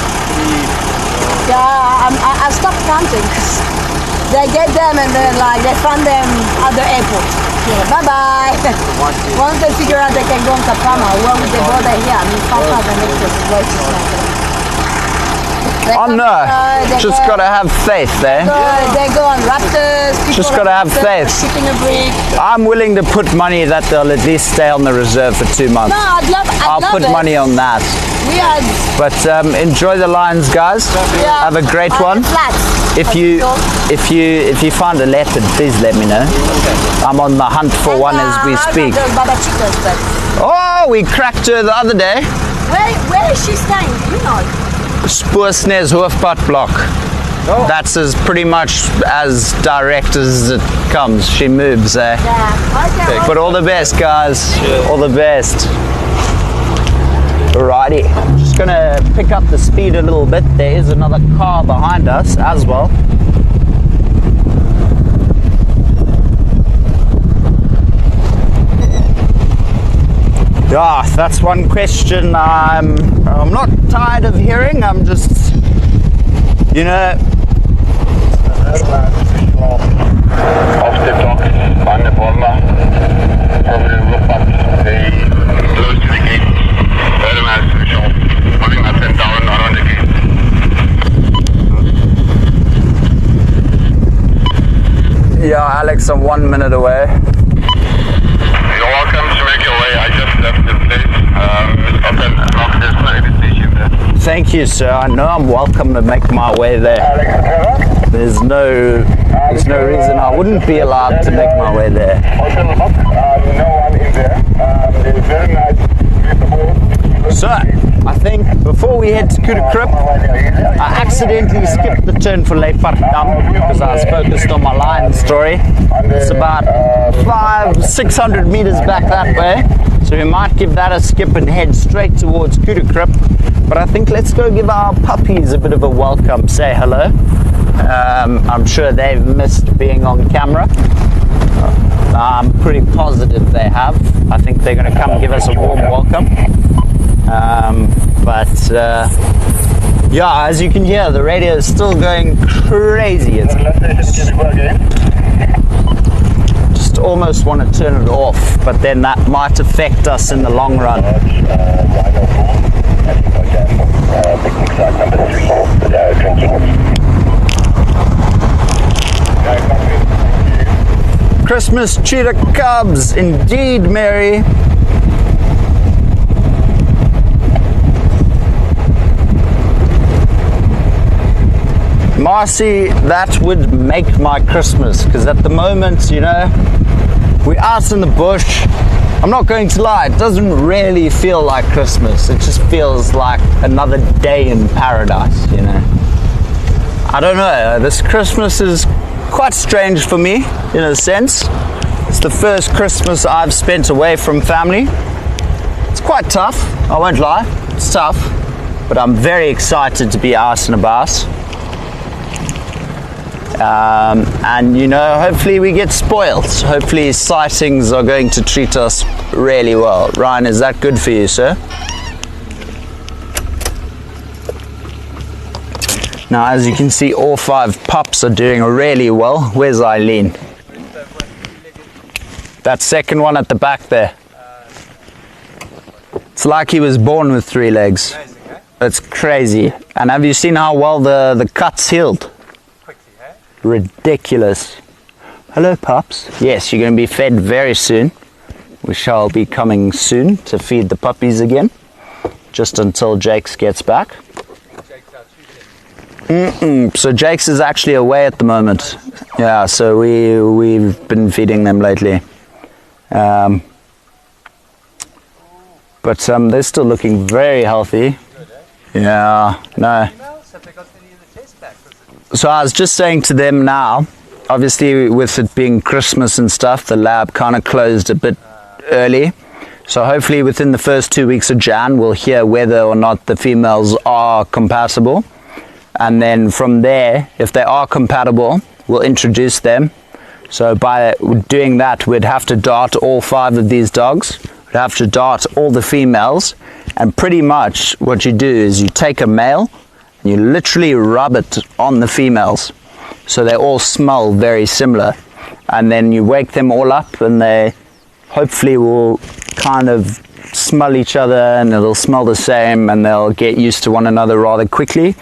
Yeah, I stopped counting because they get them and then like they find them at the airport. Yeah, bye-bye. Once they figure out they can go on Tapama, where would they bother here? I mean, 5,000 acres is way too small. Oh no, just gotta have faith there. They go on raptors. Just gotta have faith. Shipping a brick. I'm willing to put money that they'll at least stay on the reserve for 2 months. No, I'll put money on that. We had. But enjoy the lions, guys. Yeah, have a great one. If you find a leopard, please let me know. I'm on the hunt for one as we speak. Oh, we cracked her the other day. Where is she staying? You know. Spoorsnes Hoofpadblok. Oh. That's as pretty much as direct as it comes. She moves there. Yeah. Okay. But all the best, guys. Sure. All the best. Alrighty. Just gonna pick up the speed a little bit. There is another car behind us as well. Yeah, that's one question I'm not tired of hearing. I'm just, you know, Off the dock on the bomber, over the roof up, they close to the gate. Very nice visual, moving up and down around the gate. yeah, Alex, I'm 1 minute away. You're welcome to make your way. I just left the place. It's open and locked. There's no invitation there. Thank you, sir. I know I'm welcome to make my way there. There's no reason I wouldn't be allowed to make my way there. Open lock. No one in there. There's very nice visible. So, I think before we head to Krugerkrip, I accidentally skipped the turn for Leopard Dam because I was focused on my lion story. It's about 500-600 meters back that way, so we might give that a skip and head straight towards Krugerkrip. But I think let's go give our puppies a bit of a welcome, say hello. I'm sure they've missed being on camera. I'm pretty positive they have. I think they're going to come give us a warm welcome. Yeah, as you can hear, the radio is still going crazy. It's just almost want to turn it off, but then that might affect us in the long run. Christmas cheetah cubs, indeed, Mary. Marcy, that would make my Christmas, because at the moment, you know, we're out in the bush. I'm not going to lie, it doesn't really feel like Christmas. It just feels like another day in paradise, you know. I don't know, this Christmas is quite strange for me, in a sense. It's the first Christmas I've spent away from family. It's quite tough, I won't lie, it's tough. But I'm very excited to be out and about. And you know, hopefully we get spoiled. Hopefully sightings are going to treat us really well. Ryan, is that good for you, sir? Now, as you can see, all 5 pups are doing really well. Where's Eileen? That second one at the back there. It's like he was born with 3 legs. It's crazy. And have you seen how well the cut's healed? Ridiculous. Hello, pups. Yes, you're going to be fed very soon. We shall be coming soon to feed the puppies again, just until Jakes gets back. So Jakes is actually away at the moment. Yeah, so we've been feeding them lately. But they're still looking very healthy. Yeah, no. So I was just saying to them now, obviously with it being Christmas and stuff, the lab kind of closed a bit early. So hopefully within the first 2 weeks of Jan, we'll hear whether or not the females are compatible. And then from there, if they are compatible, we'll introduce them. So by doing that, we'd have to dart all 5 of these dogs. We'd have to dart all the females. And pretty much what you do is you take a male, you literally rub it on the females, so they all smell very similar, and then you wake them all up and they hopefully will kind of smell each other and it'll smell the same and they'll get used to one another rather quickly.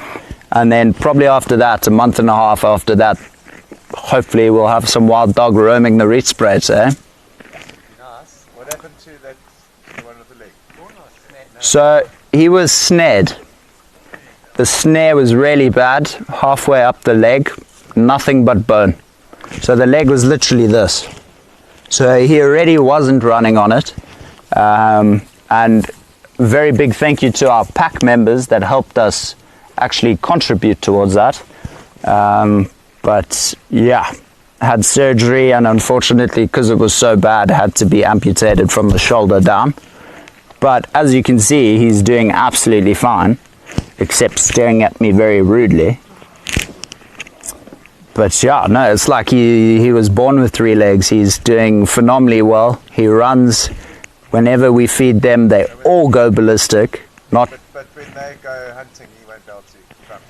And then probably after that, a month and a half after that, hopefully we'll have some wild dog roaming the Rietspruit, eh? Nice. What happened to that one with the leg? So he was snared. The snare was really bad, halfway up the leg, nothing but bone. So the leg was literally this. So he already wasn't running on it. And very big thank you to our pack members that helped us actually contribute towards that. But yeah, had surgery, and unfortunately, because it was so bad, had to be amputated from the shoulder down. But as you can see, he's doing absolutely fine, except staring at me very rudely. But yeah, no, it's like he was born with 3 legs. He's doing phenomenally well. He runs Whenever we feed them, they all go ballistic. Not But when they go hunting, he won't be able to come.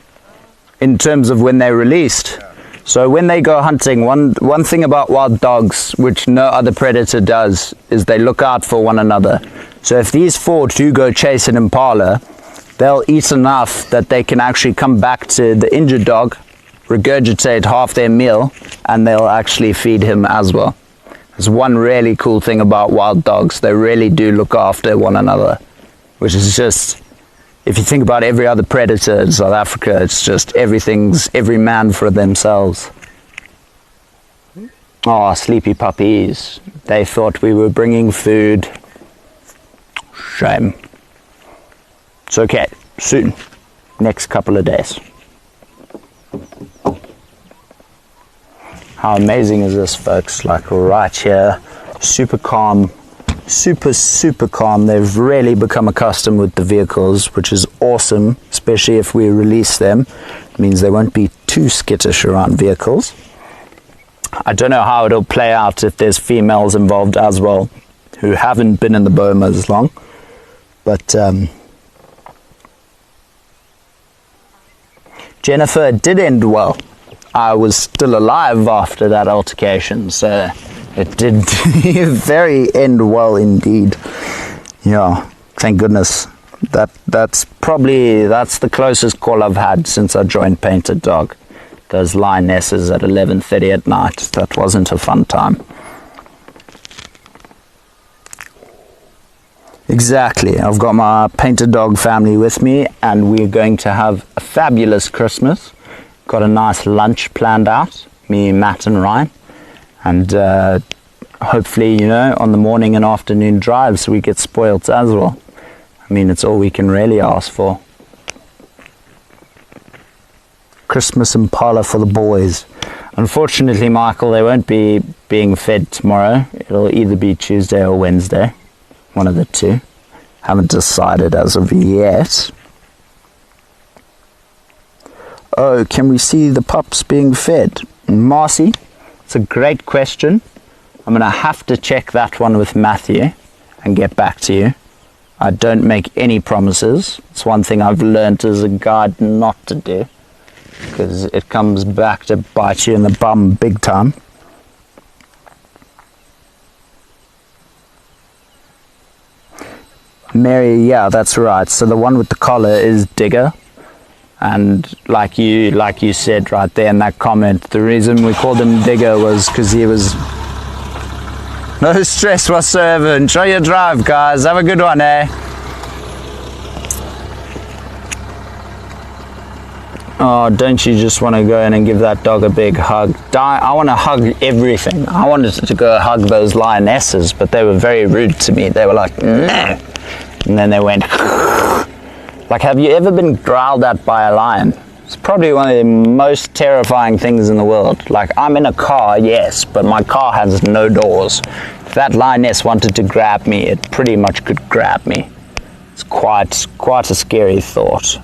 in terms of when they're released. So when they go hunting, one thing about wild dogs, which no other predator does, is they look out for one another. So if these four do go chase an impala, they'll eat enough that they can actually come back to the injured dog, regurgitate half their meal, and they'll actually feed him as well. There's one really cool thing about wild dogs. They really do look after one another, which is just, if you think about every other predator in South Africa, it's just every man for themselves. Oh, sleepy puppies. They thought we were bringing food. Shame. It's okay, soon. Next couple of days. How amazing is this, folks? Like right here, super calm, super calm. They've really become accustomed with the vehicles, which is awesome, especially if we release them. It means they won't be too skittish around vehicles. I don't know how it'll play out if there's females involved as well, who haven't been in the boma as long. But Jennifer, it did end well. I was still alive after that altercation, so it did very end well indeed. Yeah, thank goodness. That's the closest call I've had since I joined Painted Dog. Those lionesses at 11:30 at night. That wasn't a fun time. Exactly. I've got my Painted Dog family with me, and we're going to have a fabulous Christmas. Got a nice lunch planned out, me, Matt and Ryan, and hopefully, you know, on the morning and afternoon drives we get spoilt as well. I mean, it's all we can really ask for. Christmas impala for the boys. Unfortunately, Michael, they won't be being fed tomorrow. It'll either be Tuesday or Wednesday, one of the two. Haven't decided as of yet. Oh, can we see the pups being fed? Marcy, it's a great question. I'm going to have to check that one with Matthew and get back to you. I don't make any promises. It's one thing I've learned as a guide not to do, because it comes back to bite you in the bum big time. Mary, yeah, that's right. So the one with the collar is Digger. And like you said right there in that comment, the reason we called him Digger was because he was no stress whatsoever. Enjoy your drive, guys. Have a good one, eh? Oh, don't you just want to go in and give that dog a big hug? I want to hug everything. I wanted to go hug those lionesses, but they were very rude to me. They were like, no. And then they went... Like, have you ever been growled at by a lion? It's probably one of the most terrifying things in the world. Like, I'm in a car, yes, but my car has no doors. If that lioness wanted to grab me, it pretty much could grab me. It's quite a scary thought.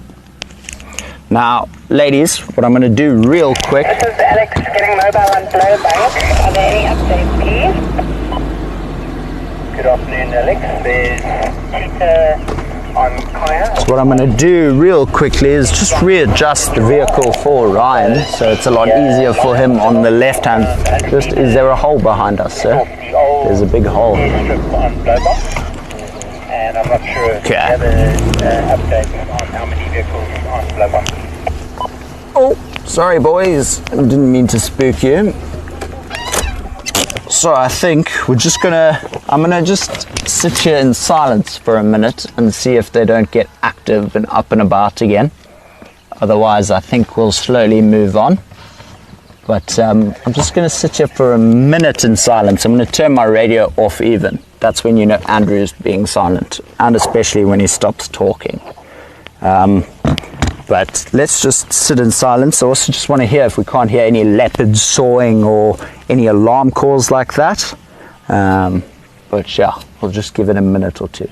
Now, ladies, what I'm going to do real quick... This is Alex getting mobile on Blowbank. Are there any updates, please? Good afternoon, Alex. There's Peter on Kaya. So what I'm going to do real quickly is just readjust the vehicle for Ryan, so it's a lot easier for him on the left hand. Just, is there a hole behind us, sir? There's a big hole. And I'm not sure if you have an update on how many vehicles on Blowbank. Oh, sorry boys, I didn't mean to spook you. So I think I'm gonna just sit here in silence for a minute and see if they don't get active and up and about again. Otherwise, I think we'll slowly move on. But I'm just gonna sit here for a minute in silence. I'm gonna turn my radio off even. That's when you know Andrew's being silent, and especially when he stops talking. But let's just sit in silence. I also just want to hear if we can't hear any leopards sawing or any alarm calls like that. But yeah, we'll just give it a minute or two.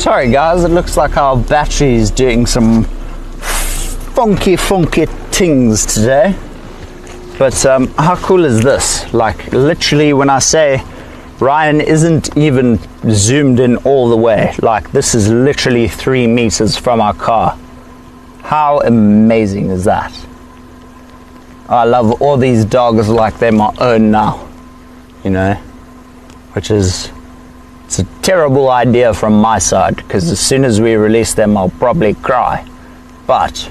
Sorry guys, it looks like our battery is doing some funky things today. But how cool is this? Like literally when I say Ryan isn't even zoomed in all the way, like this is literally 3 meters from our car. How amazing is that? I love all these dogs like they're my own now, you know, which is, it's a terrible idea from my side, because as soon as we release them I'll probably cry. But,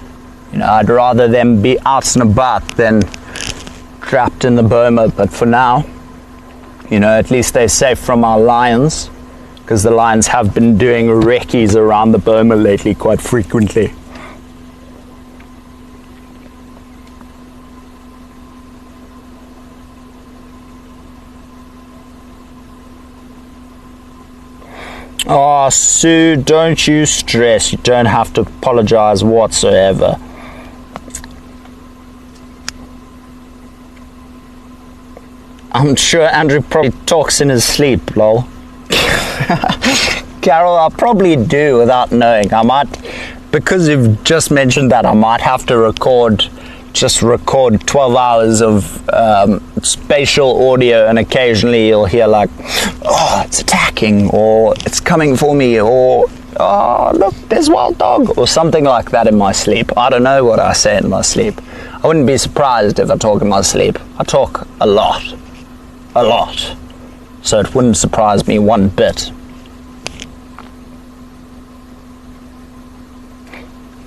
you know, I'd rather them be out and about than trapped in the boma. But for now, you know, at least they're safe from our lions, because the lions have been doing recce's around the boma lately quite frequently. Oh, Sue, don't you stress. You don't have to apologize whatsoever. I'm sure Andrew probably talks in his sleep, lol. Carol, I probably do without knowing. I might, because you've just mentioned that, I might have to record 12 hours of spatial audio, and occasionally you'll hear like, oh, it's attacking, or it's coming for me, or oh, look, there's wild dog, or something like that in my sleep. I don't know what I say in my sleep. I wouldn't be surprised if I talk in my sleep. I talk a lot. So it wouldn't surprise me one bit.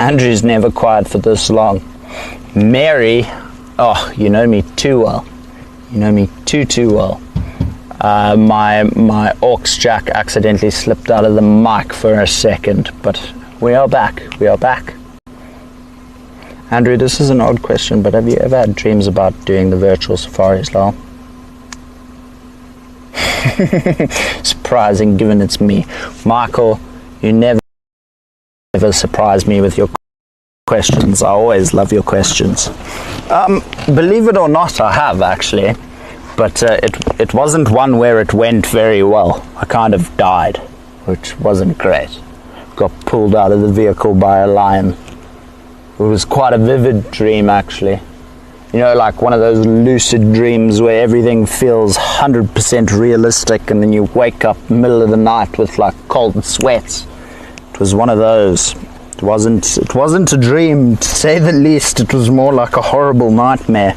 Andrew's never quiet for this long. Mary, oh, you know me too well. You know me too well. My aux jack accidentally slipped out of the mic for a second, but we are back. Andrew, this is an odd question, but have you ever had dreams about doing the virtual safaris, lol? Surprising, given it's me. Michael, you never surprise me with your questions. I always love your questions. Believe it or not, I have actually, but it wasn't one where it went very well. I kind of died, which wasn't great. Got pulled out of the vehicle by a lion. It was quite a vivid dream actually. You know, like one of those lucid dreams where everything feels 100% realistic, and then you wake up middle of the night with like cold sweats. It was one of those. It wasn't a dream, to say the least. It was more like a horrible nightmare.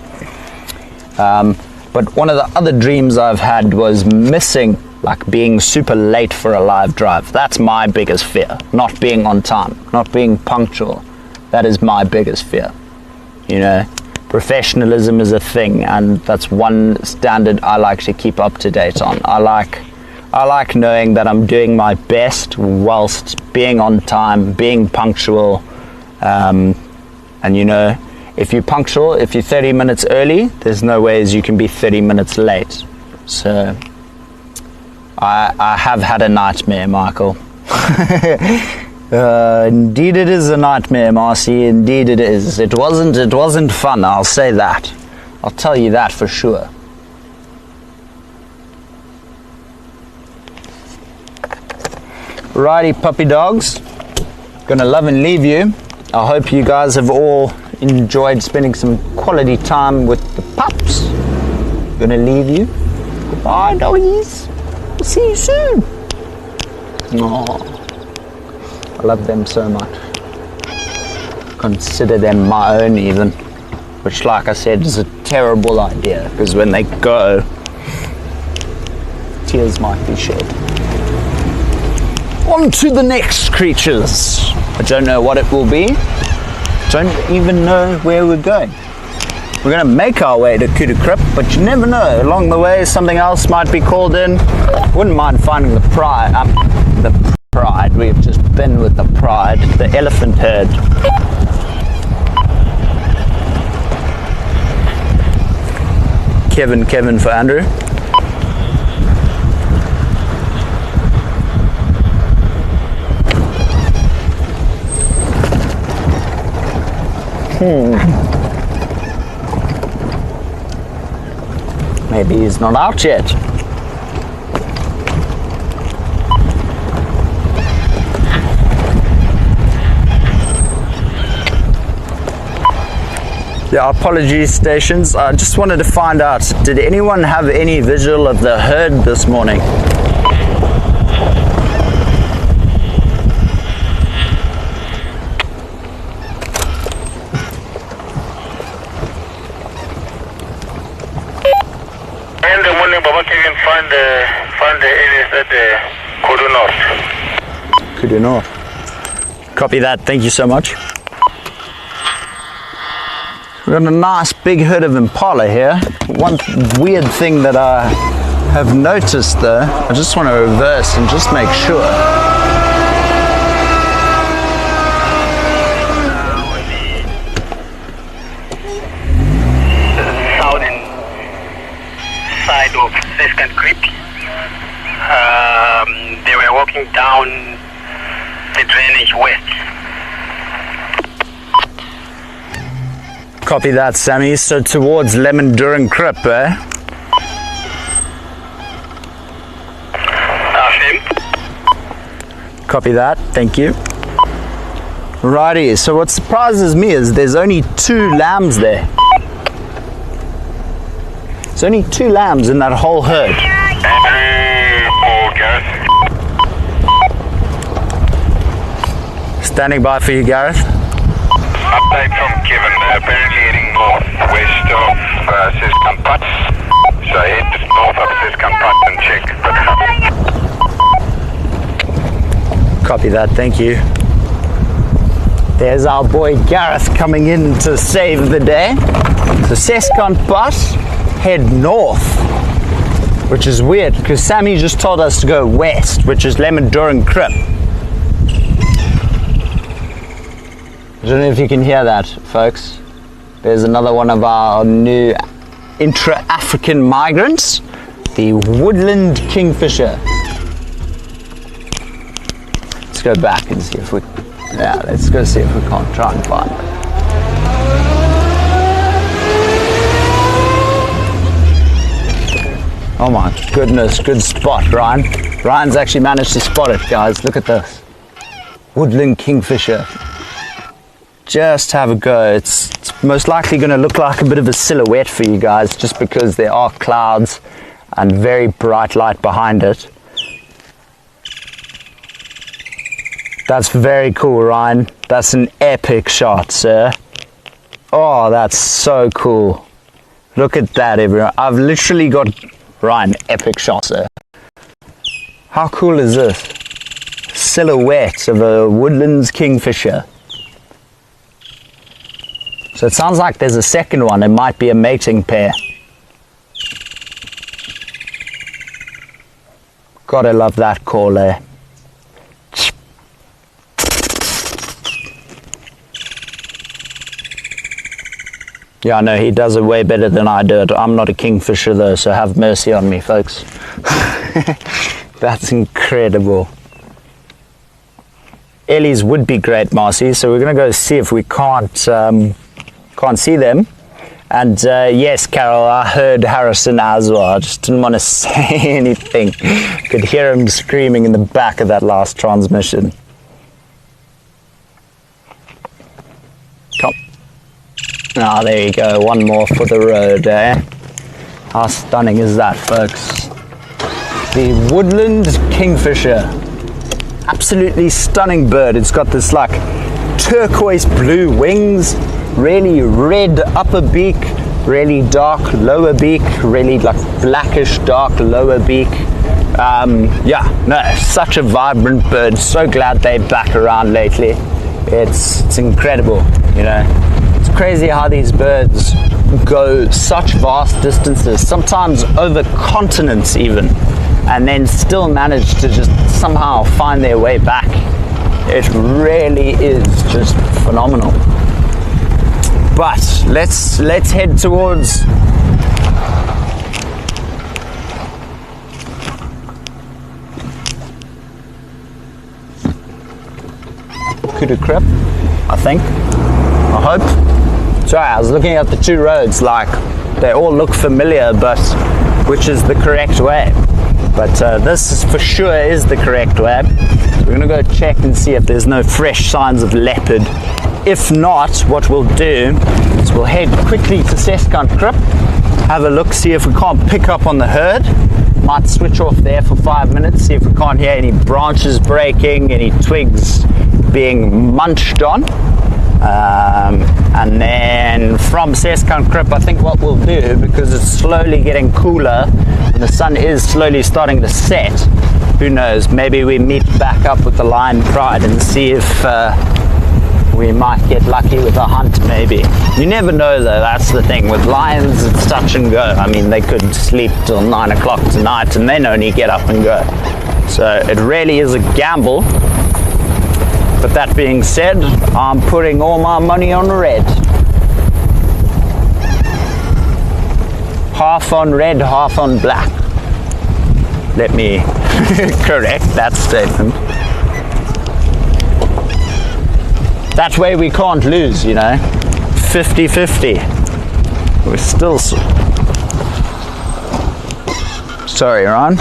But one of the other dreams I've had was missing, like being super late for a live drive. That's my biggest fear. Not being on time, not being punctual. That is my biggest fear. You know, professionalism is a thing, and that's one standard I like to keep up to date on. I like knowing that I'm doing my best whilst being on time, being punctual, and you know, if you're punctual, if you're 30 minutes early, there's no ways you can be 30 minutes late. So I have had a nightmare, Michael. Indeed it is a nightmare, Marcy, indeed it is. It wasn't fun, I'll say that. I'll tell you that for sure. Righty, puppy dogs, gonna love and leave you. I hope you guys have all enjoyed spending some quality time with the pups. Gonna leave you. Goodbye, doggies. We'll see you soon. Aww. I love them so much. Consider them my own even, which, like I said, is a terrible idea, because when they go, tears might be shed. On to the next creatures. I don't know what it will be. Don't even know where we're going. We're going to make our way to Kudakrip, but you never know. Along the way, something else might be called in. Wouldn't mind finding the pride. We've just been with the pride, the elephant herd. Kevin for Andrew. Maybe he's not out yet. Yeah, apologies stations. I just wanted to find out, did anyone have any visual of the herd this morning? In the morning, Baba can find the areas that Kudu North. Kudu North. Copy that, thank you so much. We've got a nice big herd of impala here. One weird thing that I have noticed though, I just want to reverse and just make sure. Southern side of Second Creek. They were walking down the drainage west. Copy that, Sammy. So towards Lemon Duran Crip, eh? Copy that, thank you. Righty, so what surprises me is there's only 2 lambs there. There's only 2 lambs in that whole herd. Standing by for you, Gareth. Update from Kevin. Apparently heading northwest of Seskampat. So head north of Seskampat and check the Copy that, thank you. There's our boy Gareth coming in to save the day. So Seskampat, head north, which is weird because Sammy just told us to go west, which is Lemon Duran Crip. I don't know if you can hear that, folks. There's another one of our new intra-African migrants, the woodland kingfisher. Let's go back and see if we, let's go see if we can't try and find it. Oh my goodness, good spot, Ryan. Ryan's actually managed to spot it, guys. Look at this. Woodland kingfisher. Just have a go. It's most likely going to look like a bit of a silhouette for you guys just because there are clouds and very bright light behind it. That's very cool, Ryan. That's an epic shot, sir. Oh, that's so cool. Look at that, everyone. I've literally got Ryan, epic shot, sir. How cool is this? Silhouette of a woodlands kingfisher. So it sounds like there's a second one. It might be a mating pair. Gotta love that call there. Yeah, I know he does it way better than I do it. I'm not a kingfisher though, so have mercy on me, folks. That's incredible. Ellies would be great, Marcy. So we're gonna go see if we can't see them. And yes, Carol, I heard Harrison as well. I just didn't want to say anything. Could hear him screaming in the back of that last transmission. Come. Ah, there you go. One more for the road, eh? How stunning is that, folks? The woodland kingfisher. Absolutely stunning bird. It's got this like turquoise blue wings, really red upper beak, really dark lower beak, really like blackish dark lower beak. Yeah, no, such a vibrant bird. So glad they're back around lately. It's incredible, you know. It's crazy how these birds go such vast distances, sometimes over continents even, and then still manage to just somehow find their way back. It really is just phenomenal. But let's head towards Kudu Crip, I think. I hope. Sorry, I was looking at the 2 roads, like they all look familiar, but which is the correct way? But this is for sure is the correct way. So we're gonna go check and see if there's no fresh signs of leopard if not, what we'll do is we'll head quickly to Seskankrip, have a look, see if we can't pick up on the herd. Might switch off there for 5 minutes, see if we can't hear any branches breaking, any twigs being munched on. And then from Seskankrip, I think what we'll do, because it's slowly getting cooler and the sun is slowly starting to set, who knows, maybe we meet back up with the Lion Pride and see if we might get lucky with a hunt. Maybe you never know though. That's the thing with lions, it's touch and go. I mean, they could sleep till 9 o'clock tonight and then only get up and go, so it really is a gamble. But that being said, I'm putting all my money on red. Half on red, half on black. Let me correct that statement. That way we can't lose, you know. 50-50. We're still... Sorry, Ron.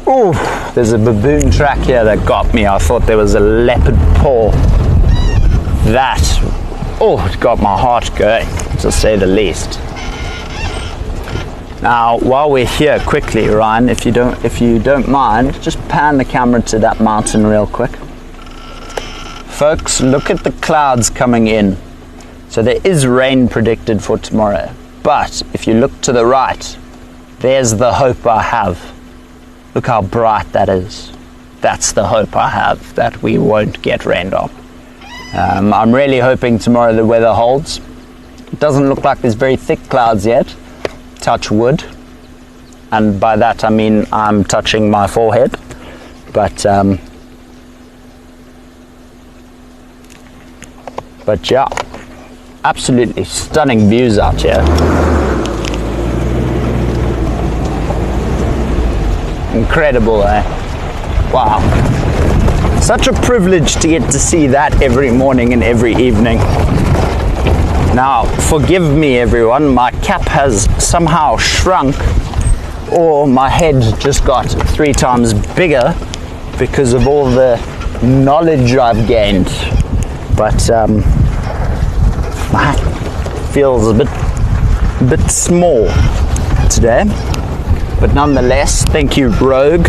Oh, there's a baboon track here that got me. I thought there was a leopard paw. That, oh, it got my heart going, to say the least. Now, while we're here, quickly, Ryan, if you don't mind, just pan the camera to that mountain real quick. Folks, look at the clouds coming in. So there is rain predicted for tomorrow. But if you look to the right, there's the hope I have. Look how bright that is. That's the hope I have, that we won't get rained on. I'm really hoping tomorrow the weather holds. It doesn't look like there's very thick clouds yet. Touch wood. And by that I mean I'm touching my forehead. But yeah, absolutely stunning views out here. Incredible, eh? Wow. Such a privilege to get to see that every morning and every evening. Now, forgive me everyone, my cap has somehow shrunk, or my head just got 3 times bigger because of all the knowledge I've gained. But my hat feels a bit small today. But nonetheless, thank you, Rogue.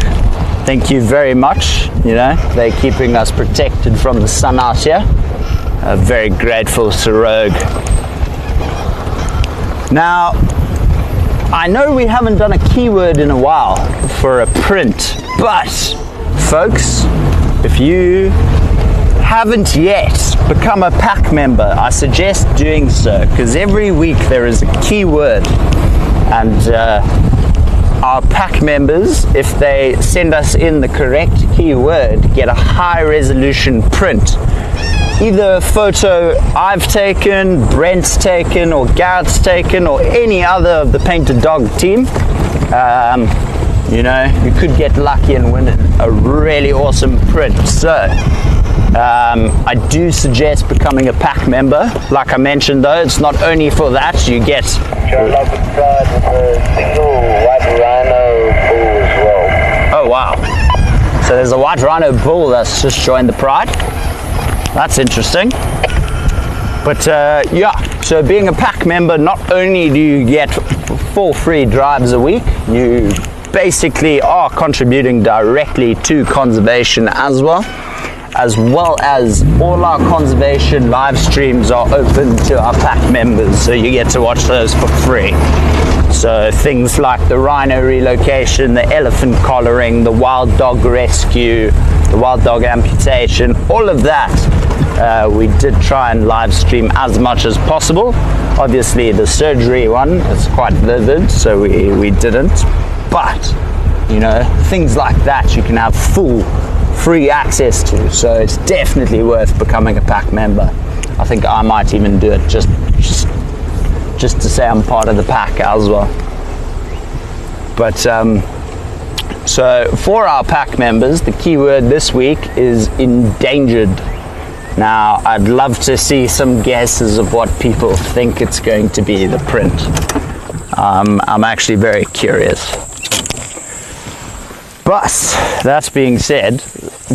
Thank you very much. You know, they're keeping us protected from the sun out here. Very grateful to Rogue. Now, I know we haven't done a keyword in a while for a print, but folks, if you haven't yet become a pack member, I suggest doing so, because every week there is a keyword, and our pack members, if they send us in the correct keyword, get a high resolution print. Either a photo I've taken, Brent's taken, or Gareth's taken, or any other of the Painted Dog team. You know, you could get lucky and win a really awesome print. So I do suggest becoming a pack member. Like I mentioned though, it's not only for that, you get With a single white rhino bull as well. Oh wow. So there's a white rhino bull that's just joined the pride. That's interesting. But yeah, so being a pack member, not only do you get 4 free drives a week, you basically are contributing directly to conservation as well as all our conservation live streams are open to our pack members, so you get to watch those for free. So things like the rhino relocation, the elephant collaring, the wild dog rescue, the wild dog amputation, all of that we did try and live stream as much as possible. Obviously the surgery one is quite vivid, so we didn't, but you know, things like that you can have full free access to, so it's definitely worth becoming a pack member. I think I might even do it just to say I'm part of the pack as well. But so for our pack members, the keyword this week is endangered. Now I'd love to see some guesses of what people think it's going to be, the print. I'm actually very curious. But that being said,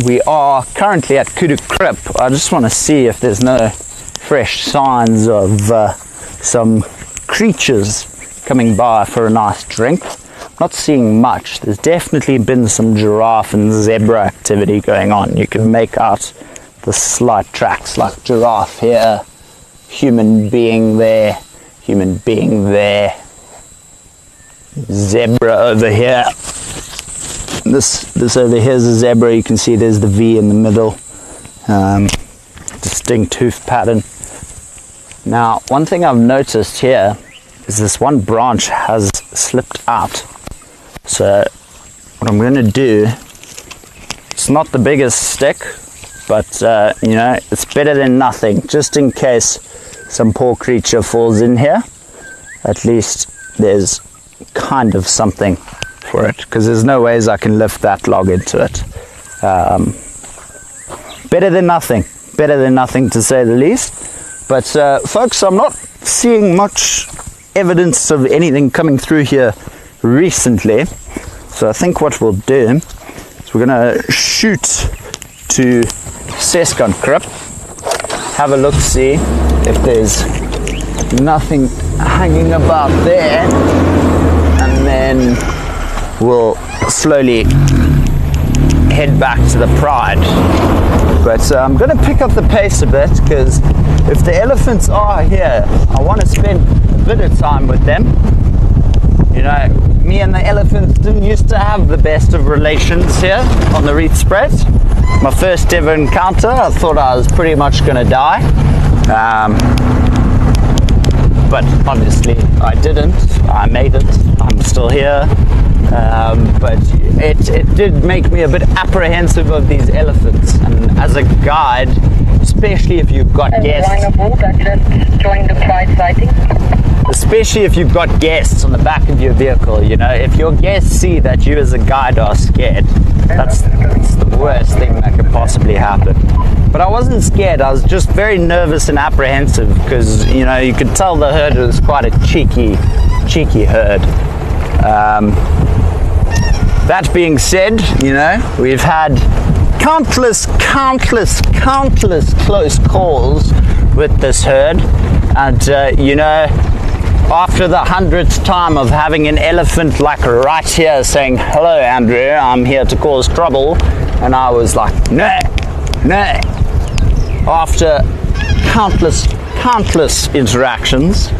we are currently at Kudu Krip. I just want to see if there's no fresh signs of some creatures coming by for a nice drink. Not seeing much. There's definitely been some giraffe and zebra activity going on. You can make out the slight tracks, like giraffe here, human being there, zebra over here. This over here is a zebra. You can see there's the V in the middle, distinct hoof pattern. Now, one thing I've noticed here is this one branch has slipped out. So what I'm going to do, it's not the biggest stick, but you know, it's better than nothing, just in case some poor creature falls in here. At least there's kind of something for it, because there's no ways I can lift that log into it. Better than nothing to say the least. But folks, I'm not seeing much evidence of anything coming through here recently, so I think what we'll do is we're going to shoot to Seskant Krip, have a look, see if there's nothing hanging about there, and then we'll slowly head back to the Pride. But I'm going to pick up the pace a bit, because if the elephants are here, I want to spend a bit of time with them. You know, me and the elephants didn't used to have the best of relations here on the Rietspruit. My first ever encounter, I thought I was pretty much going to die. But obviously I didn't. I made it. I'm still here. But it did make me a bit apprehensive of these elephants. And as a guide, especially if you've got guests. Rhino Poole, that just joined the Pride sighting. Especially if you've got guests on the back of your vehicle, you know, if your guests see that you as a guide are scared, that's the worst thing that could possibly happen. But I wasn't scared, I was just very nervous and apprehensive, because, you know, you could tell the herd was quite a cheeky herd. That being said, you know, we've had countless close calls with this herd, and you know, after the 100th time of having an elephant like right here saying, "Hello Andrew, I'm here to cause trouble," and I was like, no. After countless interactions,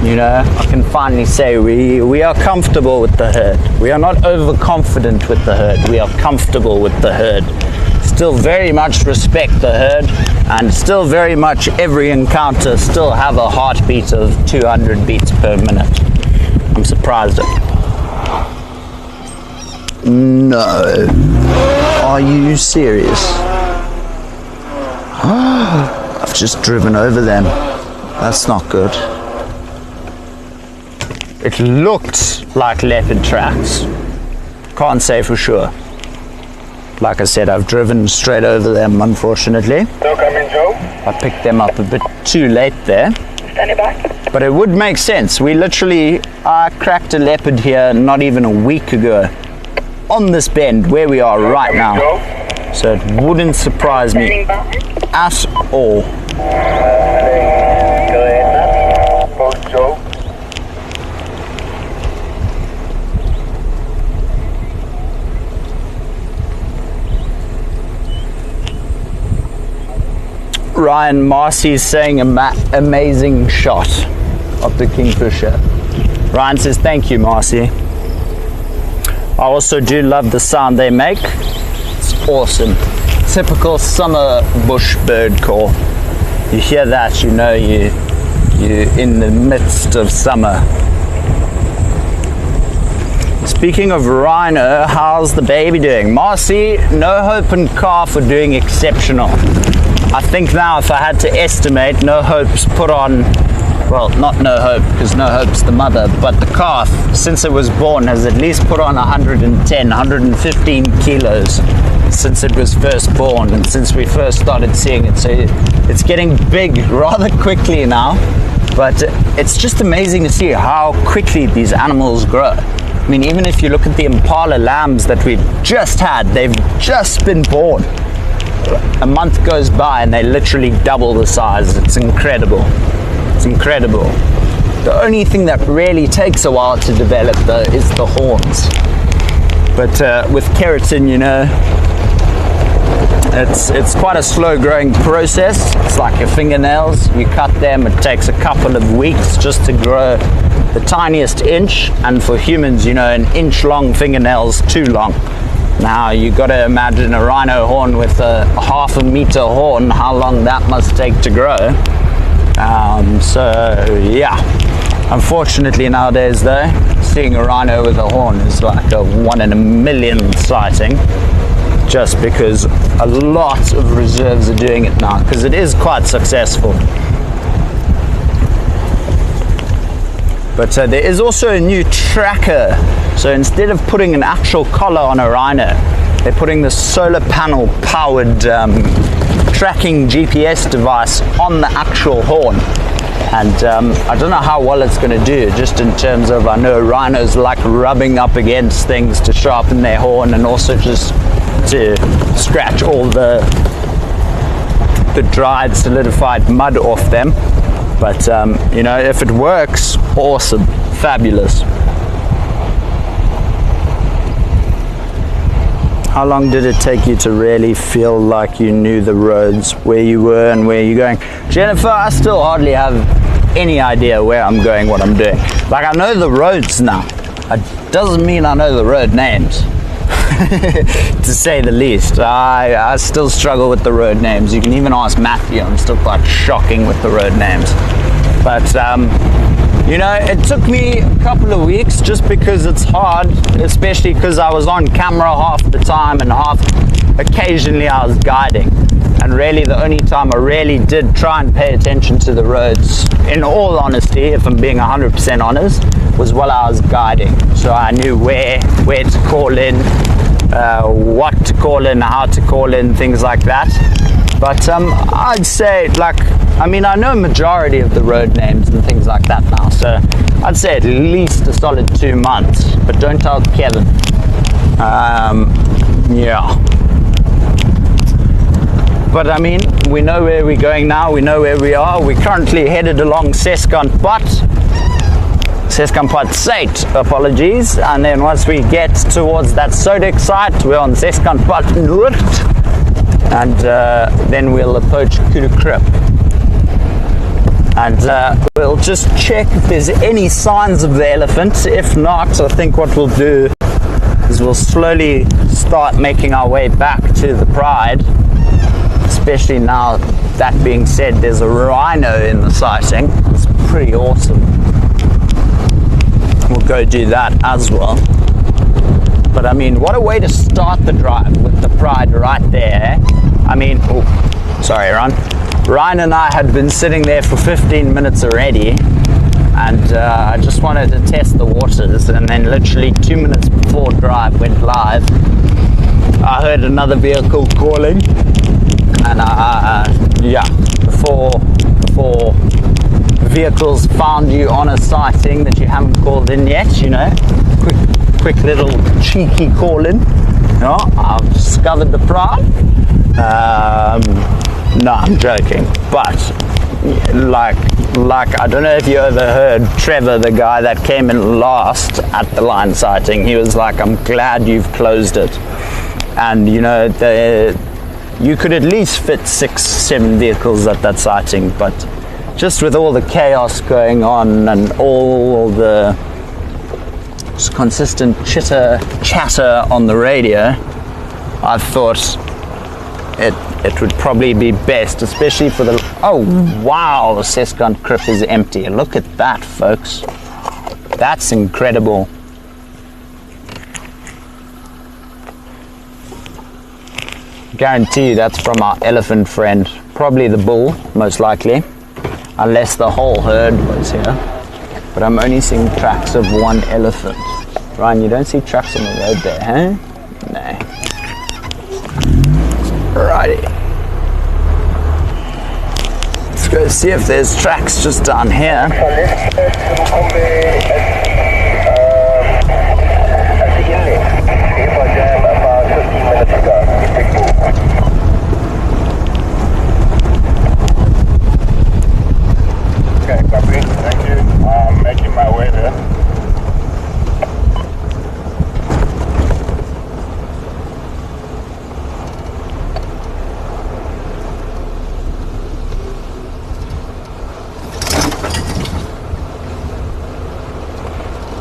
you know, I can finally say we are comfortable with the herd. We are not overconfident with the herd. We are comfortable with the herd. Still very much respect the herd, and still very much every encounter still have a heartbeat of 200 beats per minute. I'm surprised at it. No. Are you serious? I've just driven over them. That's not good. It looked like leopard tracks. Can't say for sure. Like I said, I've driven straight over them, unfortunately. No coming, Joe. I picked them up a bit too late there. Standing by. But it would make sense. I cracked a leopard here not even a week ago on this bend where we are right now. So it wouldn't surprise me at all. Go ahead, man. Post Joe. Ryan Marcy's saying amazing shot of the kingfisher. Ryan says thank you, Marcy. I also do love the sound they make. It's awesome. Typical summer bush bird call. You hear that, you know you're in the midst of summer. Speaking of Rhino, how's the baby doing? Marcy, No Hope and Calf are doing exceptional. I think now if I had to estimate, No Hope's put on, well, not No Hope, because No Hope's the mother, but the calf, since it was born, has at least put on 110, 115 kilos since it was first born, and since we first started seeing it. So it's getting big rather quickly now, but it's just amazing to see how quickly these animals grow. I mean, even if you look at the impala lambs that we've just had, they've just been born. A month goes by and they literally double the size. It's incredible. It's incredible. The only thing that really takes a while to develop though is the horns. But with keratin, you know, it's quite a slow growing process. It's like your fingernails. You cut them, it takes a couple of weeks just to grow the tiniest inch, and for humans, you know, an inch long fingernail's too long. Now you got to imagine a rhino horn with a 1/2 meter horn, how long that must take to grow. So yeah, unfortunately nowadays though, seeing a rhino with a horn is like a 1 in a million sighting, just because a lot of reserves are doing it now, because it is quite successful. But there is also a new tracker. So instead of putting an actual collar on a rhino, they're putting the solar panel powered tracking GPS device on the actual horn. And I don't know how well it's going to do, just in terms of, I know rhinos like rubbing up against things to sharpen their horn, and also just to scratch all the dried solidified mud off them. But you know, if it works, awesome, fabulous. How long did it take you to really feel like you knew the roads, where you were and where you're going? Jennifer, I still hardly have any idea where I'm going, what I'm doing. Like, I know the roads now. It doesn't mean I know the road names, to say the least. I still struggle with the road names. You can even ask Matthew. I'm still quite shocking with the road names. But you know, it took me a couple of weeks, just because it's hard, especially because I was on camera half the time and occasionally I was guiding. And really the only time I really did try and pay attention to the roads, in all honesty, if I'm being 100% honest, was while I was guiding. So I knew where to call in, what to call in, how to call in, things like that. But I'd say, like, I mean, I know majority of the road names and things like that now, so I'd say at least a solid 2 months, but don't tell Kevin. Yeah. But I mean, we know where we're going now, we know where we are. We're currently headed along Seskanpad site, apologies. And then once we get towards that Sodek site, we're on Seskanpad Noord. And then we'll approach Kudukrip. And we'll just check if there's any signs of the elephant. If not, I think what we'll do is we'll slowly start making our way back to the Pride. Especially now, that being said, there's a rhino in the sighting. It's pretty awesome. We'll go do that as well. But I mean, what a way to start the drive, with the Pride right there. I mean, oh, sorry, Ryan and I had been sitting there for 15 minutes already, and I just wanted to test the waters, and then literally 2 minutes before drive went live, I heard another vehicle calling, and yeah, before vehicles found you on a sighting that you haven't called in yet, you know, quick little cheeky call in. No, I've discovered the Pride. No, I'm joking, but like I don't know if you ever heard Trevor, the guy that came in last at the line sighting. He was like, I'm glad you've closed it. And you know, you could at least fit 6-7 vehicles at that sighting, but just with all the chaos going on and all the consistent chatter on the radio, I thought it would probably be best, especially for the... Oh, wow, Seskanpad is empty. Look at that, folks. That's incredible. Guarantee you that's from our elephant friend. Probably the bull, most likely. Unless the whole herd was here. But I'm only seeing tracks of one elephant. Ryan, you don't see tracks on the road there, huh? No. Righty. Let's go see if there's tracks just down here.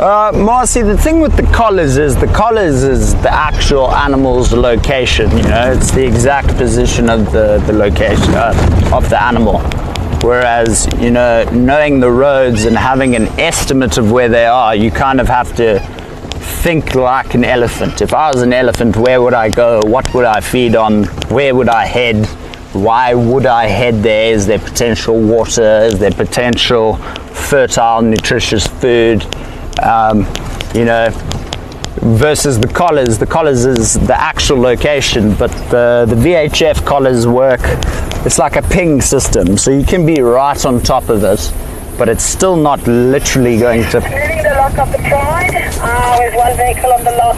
Marcy, the thing with the collars is the actual animal's location, you know, it's the exact position of the location of the animal. Whereas, you know, knowing the roads and having an estimate of where they are, you kind of have to think like an elephant. If I was an elephant, where would I go? What would I feed on? Where would I head? Why would I head there? Is there potential water? Is there potential fertile, nutritious food? You know, versus the collars. The collars is the actual location, but the VHF collars work, it's like a ping system, so you can be right on top of it, but it's still not literally going to... Moving the lock of the Pride, with one vehicle on the lock.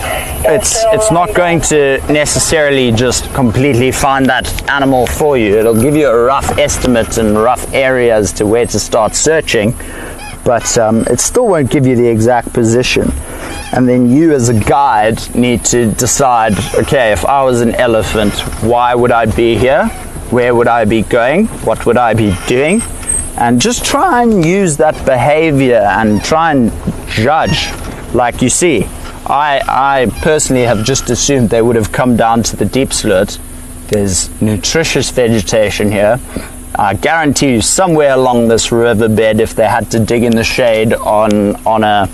It's not going to necessarily just completely find that animal for you. It'll give you a rough estimate and rough areas to where to start searching, but it still won't give you the exact position. And then you as a guide need to decide, okay, if I was an elephant, why would I be here? Where would I be going? What would I be doing? And just try and use that behavior and try and judge. Like you see, I personally have just assumed they would have come down to the deep sloot. There's nutritious vegetation here. I guarantee you somewhere along this riverbed, if they had to dig in the shade on a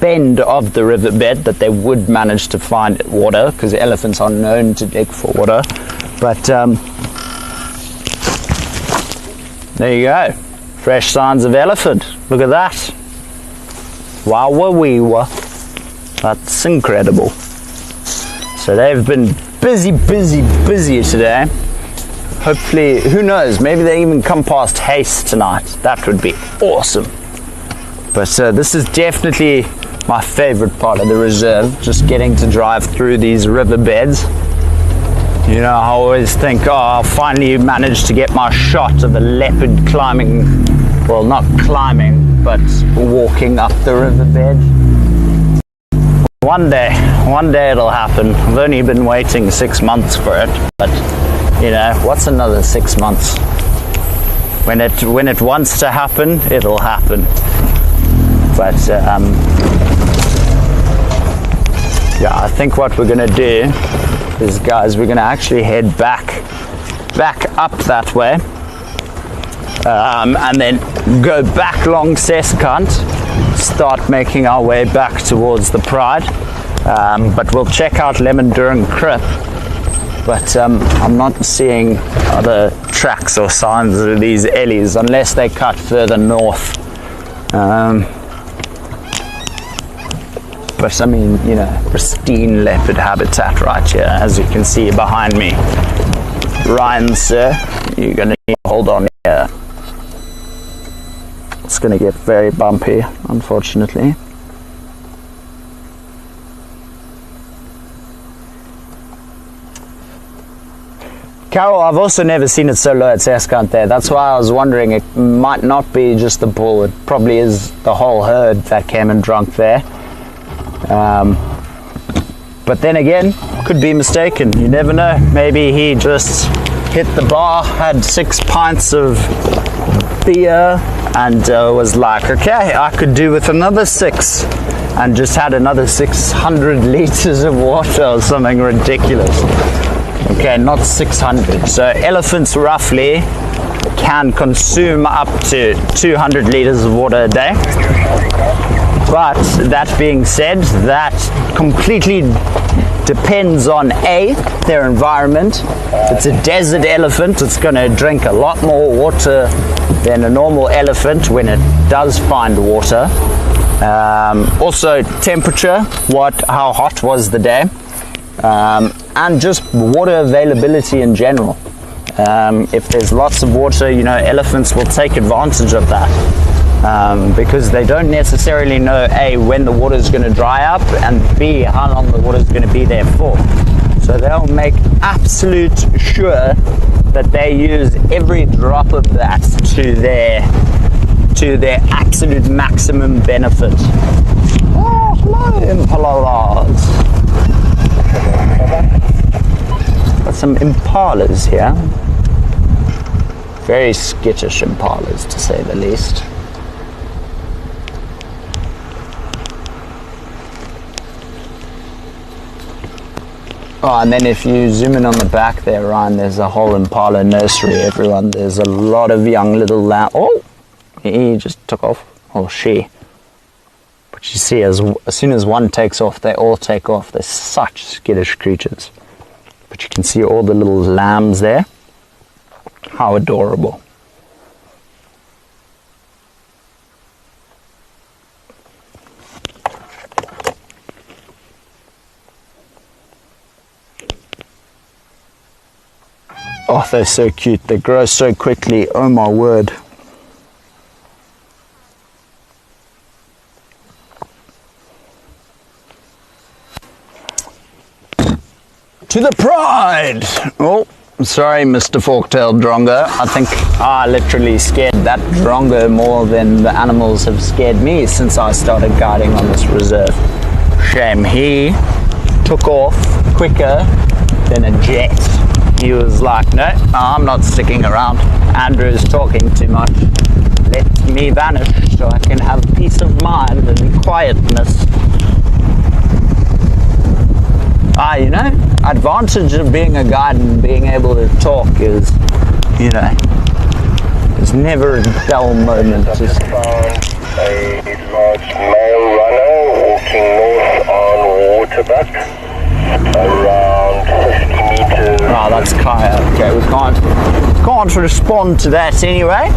bend of the riverbed, that they would manage to find water, because elephants are known to dig for water. But there you go, fresh signs of elephant. Look at that. Wow, we were. That's incredible. So they've been busy today. Hopefully, who knows, maybe they even come past Haste tonight. That would be awesome. But this is definitely my favorite part of the reserve, just getting to drive through these riverbeds. You know, I always think, oh, I'll finally manage to get my shot of a leopard climbing, well, not climbing, but walking up the riverbed. One day it'll happen. I've only been waiting 6 months for it, but you know, what's another 6 months? When it wants to happen, it'll happen. But yeah, I think what we're gonna do is, guys, we're gonna actually head back up that way, and then go back along Seskant, start making our way back towards the Pride. But we'll check out Lemon Durham Crip. But I'm not seeing other tracks or signs of these ellies unless they cut further north. But I mean, you know, pristine leopard habitat right here, as you can see behind me. Ryan, sir, you're gonna need to hold on here. It's gonna get very bumpy, unfortunately. Carol, I've also never seen it so low at Seskant there. That's why I was wondering, it might not be just the bull, it probably is the whole herd that came and drunk there. But then again, could be mistaken, you never know. Maybe he just hit the bar, had 6 pints of beer, and was like, okay, I could do with another 6, and just had another 600 liters of water or something ridiculous. Okay, not 600. So elephants roughly can consume up to 200 liters of water a day. But that being said, that completely depends on their environment. If it's a desert elephant, it's going to drink a lot more water than a normal elephant when it does find water. Also temperature, how hot was the day. And just water availability in general. If there's lots of water, you know, elephants will take advantage of that, because they don't necessarily know A, when the water is going to dry up, and B, how long the water is going to be there for. So they'll make absolute sure that they use every drop of that to their absolute maximum benefit. Oh, hello, impalas. Got some impalas here. Very skittish impalas, to say the least. Oh, and then if you zoom in on the back there, Ryan, there's a whole impala nursery, everyone. There's a lot of young little lamb. Oh, he just took off. Or she. But you see, as soon as one takes off, they all take off. They're such skittish creatures. But you can see all the little lambs there. How adorable. Oh, they're so cute. They grow so quickly. Oh my word. To the pride! Oh, sorry, Mr. Fork-tailed Drongo. I think I literally scared that Drongo more than the animals have scared me since I started guiding on this reserve. Shame. He took off quicker than a jet. He was like, no, I'm not sticking around. Andrew's talking too much. Let me vanish so I can have peace of mind and quietness. You know, advantage of being a guide and being able to talk is, you know, there's never a dull moment. Just found a large male rhino walking north on Waterbuck, around 50 meters. oh, that's Kaya. Okay, we can't respond to that anyway.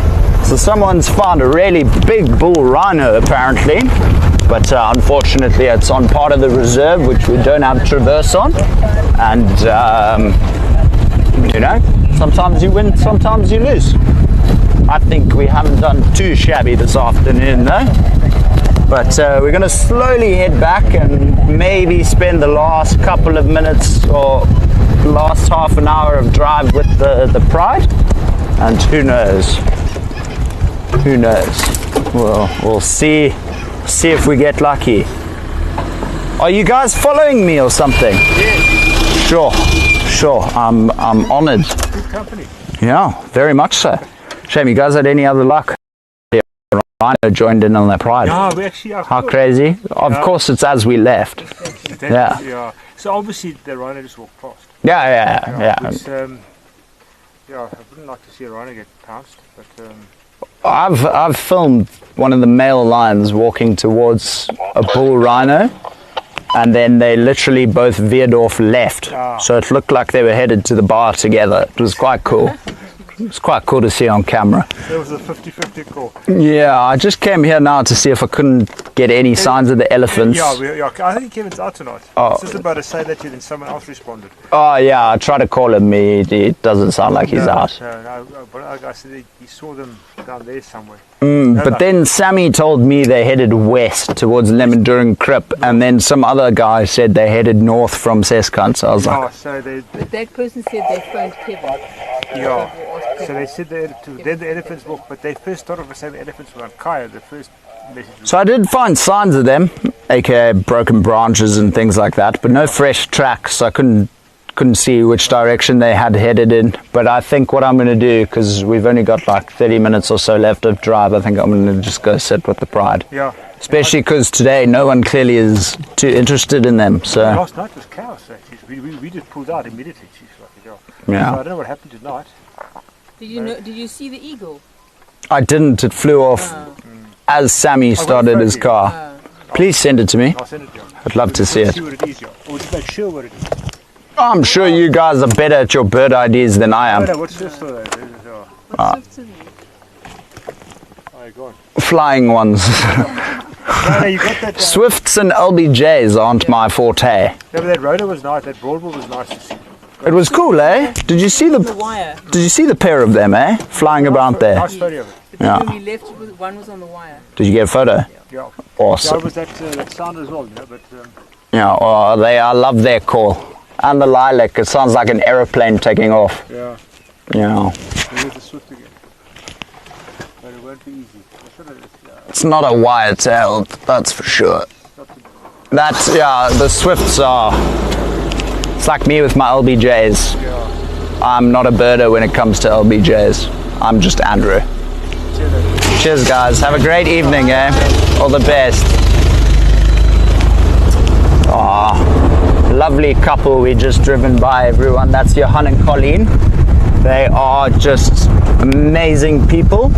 So someone's found a really big bull rhino apparently. But unfortunately it's on part of the reserve which we don't have traverse on, and you know, sometimes you win, sometimes you lose. I think we haven't done too shabby this afternoon though, but we're going to slowly head back and maybe spend the last couple of minutes or last half an hour of drive with the pride, and who knows, we'll see if we get lucky. Are you guys following me or something? Yes. Sure. I'm honored. Good company. Yeah, very much so. Shame you guys had any other luck. Rhino joined in on that pride. Yeah, we actually are. How crazy. Of course it's as we left. Yeah. So obviously the rhino just walked past. Yeah. Which, I wouldn't like to see a rhino get pounced, but I've filmed one of the male lions walking towards a bull rhino, and then they literally both veered off left. So it looked like they were headed to the bar together. It was quite cool. It was quite cool to see on camera. it was a 50-50 call. Yeah, I just came here now to see if I couldn't get any signs of the elephants. Yeah, I think Kevin's out tonight. I was just about to say that to you, then someone else responded. Oh yeah, I tried to call him. It doesn't sound like he's out. No, but I said he saw them down there somewhere. But then Sammy told me they headed west towards Lemendurring Krip, and then some other guy said they headed north from Seskant. So I was like, So But that person said they phoned Kevin. so they said then the elephants walk, but they first started by saying the elephants were on Kaya. The first message was so I did find signs of them, aka broken branches and things like that, but no fresh tracks. I couldn't see which direction they had headed in. But I think what I'm going to do, because we've only got like 30 minutes or so left of drive, I think I'm going to just go sit with the pride. Yeah. Especially because today no one clearly is too interested in them. So last night was chaos actually. We just pulled out immediately. Yeah. So I don't know what happened tonight. Did you see the eagle? I didn't. It flew off as Sammy started his car. Please send it to me. I'll send it to you. I'd love to see it. See what it is, or just make sure what it is. I'm sure you guys are better at your bird IDs than I am. What's this for? Flying ones. You got that, Swifts and LBJs aren't my forte. Yeah, but that rotor was nice. That broadwell was nice to see. It was cool, eh? Did you see the wire? Did you see the pair of them, eh? Flying about there. Nice photo of it. Yeah. When we left, one was on the wire. Did you get a photo? Yeah. Awesome. That was that sound as well, you know, but Yeah, I love their call. And the lilac, it sounds like an aeroplane taking off. Yeah. Yeah. Here's the swift again. But it won't be easy. It's not a wire-tailed, that's for sure. That's, yeah, the swifts are, it's like me with my LBJs. Yeah. I'm not a birder when it comes to LBJs. I'm just Andrew. Cheers guys, have a great evening, eh? All the best. lovely couple we just driven by, everyone. That's Johan and Colleen. They are just amazing people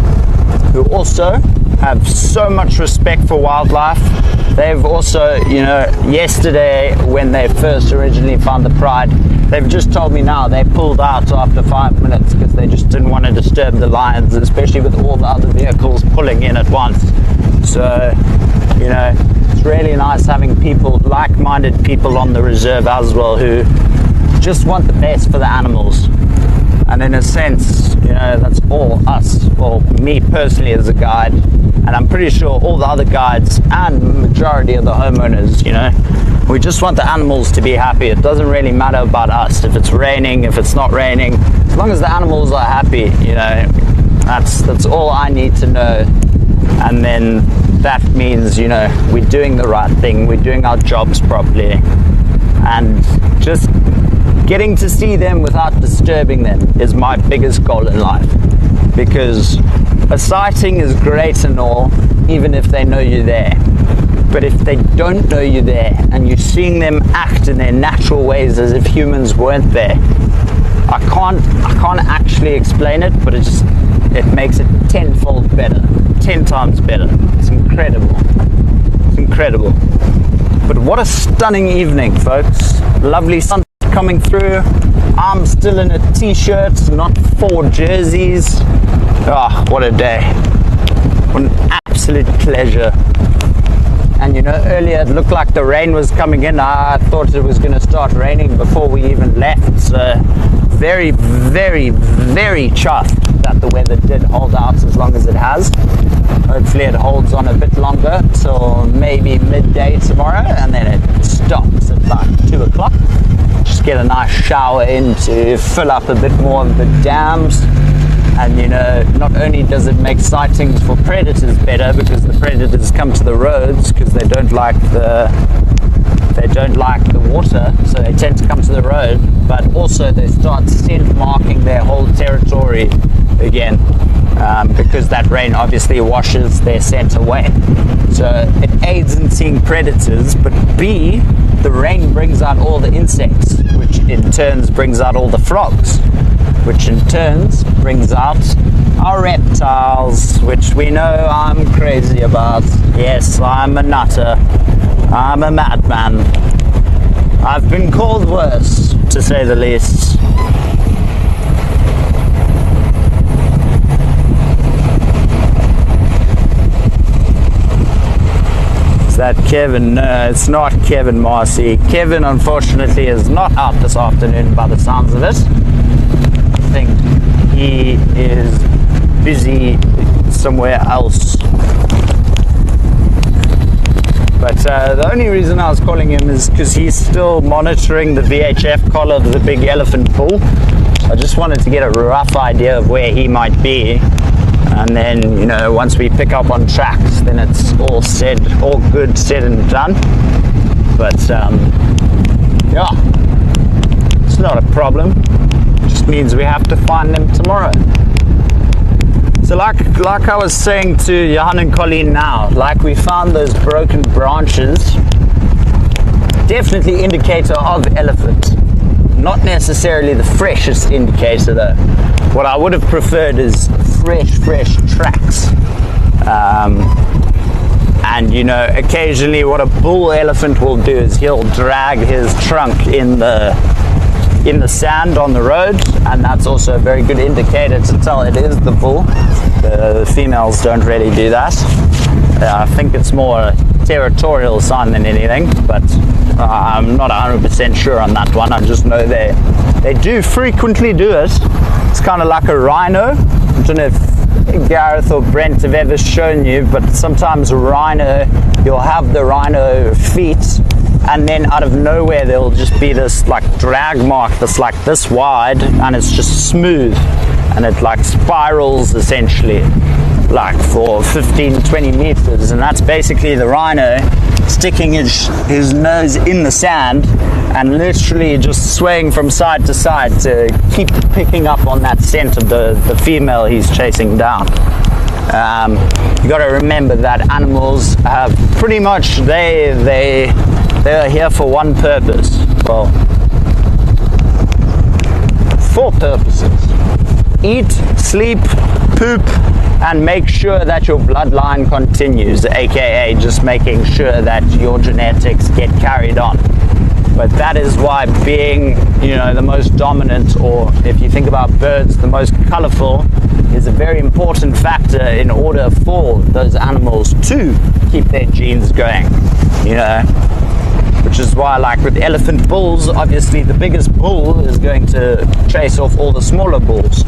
who also have so much respect for wildlife. They've also, you know, yesterday when they first originally found the pride, they've just told me now they pulled out after 5 minutes because they just didn't want to disturb the lions, especially with all the other vehicles pulling in at once. So, you know, it's really nice having people, like-minded people on the reserve as well, who just want the best for the animals. And in a sense, you know, that's all us, or me personally as a guide, and I'm pretty sure all the other guides and majority of the homeowners, you know, we just want the animals to be happy. It doesn't really matter about us, if it's raining, if it's not raining, as long as the animals are happy, you know, that's all I need to know. And then that means, you know, we're doing the right thing, we're doing our jobs properly, and just getting to see them without disturbing them is my biggest goal in life. Because a sighting is great and all, even if they know you're there. But if they don't know you're there and you're seeing them act in their natural ways as if humans weren't there, I can't actually explain it, but it makes it tenfold better, 10 times better. It's incredible. It's incredible. But what a stunning evening, folks. Lovely sun coming through. I'm still in a t-shirt, not 4 jerseys. Ah, what a day. What an absolute pleasure. And you know, earlier it looked like the rain was coming in. I thought it was going to start raining before we even left. So very, very, very chuffed that the weather did hold out as long as it has. Hopefully it holds on a bit longer till maybe midday tomorrow, and then it stops at like 2 o'clock. Just get a nice shower in to fill up a bit more of the dams. And you know, not only does it make sightings for predators better, because the predators come to the roads because they don't like the water, so they tend to come to the road, but also they start scent marking their whole territory again, because that rain obviously washes their scent away. So it aids in seeing predators, but B, the rain brings out all the insects, which in turns brings out all the frogs, which in turns brings out our reptiles, which we know I'm crazy about. Yes, I'm a nutter. I'm a madman. I've been called worse, to say the least. Is that Kevin? No, it's not Kevin Marcy. Kevin, unfortunately, is not out this afternoon by the sounds of it. I think he is busy somewhere else. But the only reason I was calling him is because he's still monitoring the VHF collar of the big elephant pool. I just wanted to get a rough idea of where he might be, and then, you know, once we pick up on tracks, then it's all good, said and done. But yeah, it's not a problem. It just means we have to find them tomorrow. So like I was saying to Johan and Colleen now, like we found those broken branches, definitely indicator of elephant. Not necessarily the freshest indicator though. What I would have preferred is fresh tracks. And you know, occasionally what a bull elephant will do is he'll drag his trunk in the sand on the road, and that's also a very good indicator to tell it is the bull. The females don't really do that. I think it's more a territorial sign than anything, but I'm not 100% sure on that one. I just know they do frequently do it. It's kind of like a rhino. I don't know if Gareth or Brent have ever shown you, but sometimes a rhino, you'll have the rhino feet, and then out of nowhere there'll just be this like drag mark that's like this wide, and it's just smooth, and it like spirals essentially like for 15-20 meters, and that's basically the rhino sticking his nose in the sand and literally just swaying from side to side to keep picking up on that scent of the female he's chasing down. You got to remember that animals have pretty much they They are here for one purpose. Well, 4 purposes. Eat, sleep, poop, and make sure that your bloodline continues, aka just making sure that your genetics get carried on. But that is why being, the most dominant, or if you think about birds, the most colorful, is a very important factor in order for those animals to keep their genes going, which is why, like with elephant bulls, obviously the biggest bull is going to chase off all the smaller bulls,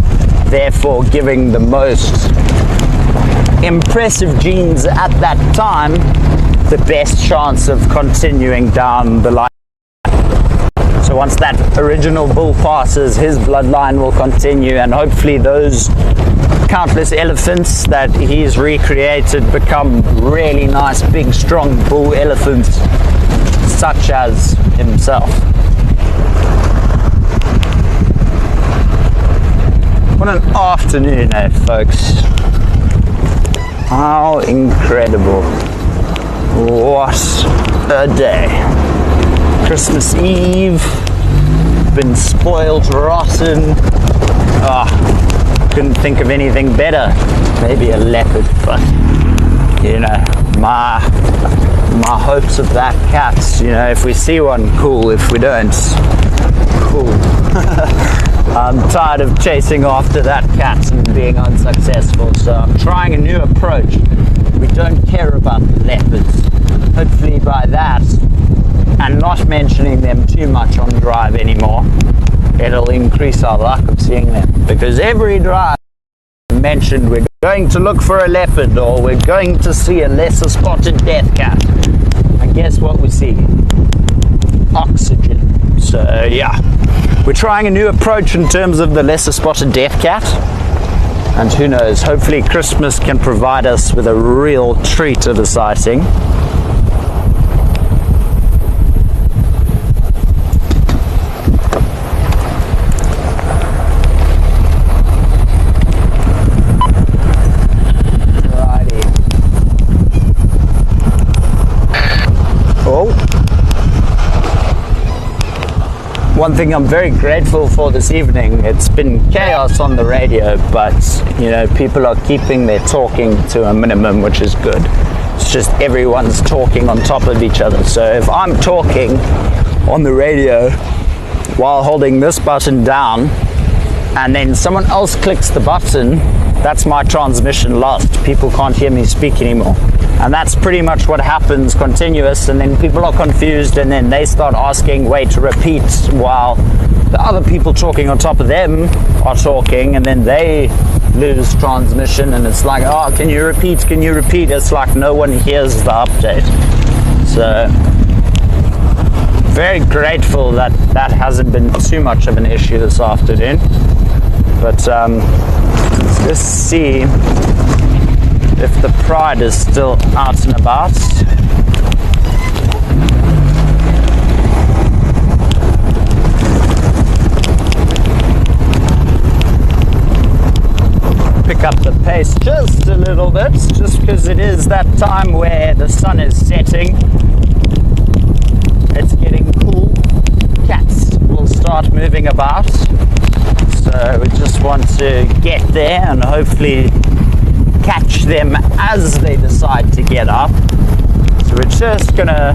therefore giving the most impressive genes at that time the best chance of continuing down the line. So once that original bull passes, his bloodline will continue, and hopefully those countless elephants that he's recreated become really nice, big, strong bull elephants, such as himself. What an afternoon, folks. How incredible. What a day. Christmas Eve, been spoiled rotten. Couldn't think of anything better. Maybe a leopard, but my hopes of that cat, if we see one, cool. If we don't, cool. I'm tired of chasing after that cat and being unsuccessful, so I'm trying a new approach. We don't care about leopards. Hopefully by that, and not mentioning them too much on drive anymore, it'll increase our luck of seeing them. Because every drive mentioned we're going to look for a leopard, or we're going to see a lesser spotted death cat. And guess what we see? Oxygen. So yeah, we're trying a new approach in terms of the lesser spotted death cat. And who knows, hopefully Christmas can provide us with a real treat of a sighting. One thing I'm very grateful for this evening, it's been chaos on the radio, but people are keeping their talking to a minimum, which is good. It's just everyone's talking on top of each other. So if I'm talking on the radio while holding this button down and then someone else clicks the button, that's my transmission lost. People can't hear me speak anymore. And that's pretty much what happens continuous, and then people are confused, and then they start asking, wait, to repeat, while the other people talking on top of them are talking, and then they lose transmission, and it's like, oh, can you repeat? It's like no one hears the update. So very grateful that that hasn't been too much of an issue this afternoon. But let's just see if the pride is still out and about. Pick up the pace just a little bit, just because it is that time where the sun is setting. It's getting cool. Cats will start moving about. So we just want to get there and hopefully catch them as they decide to get up. So we're just gonna,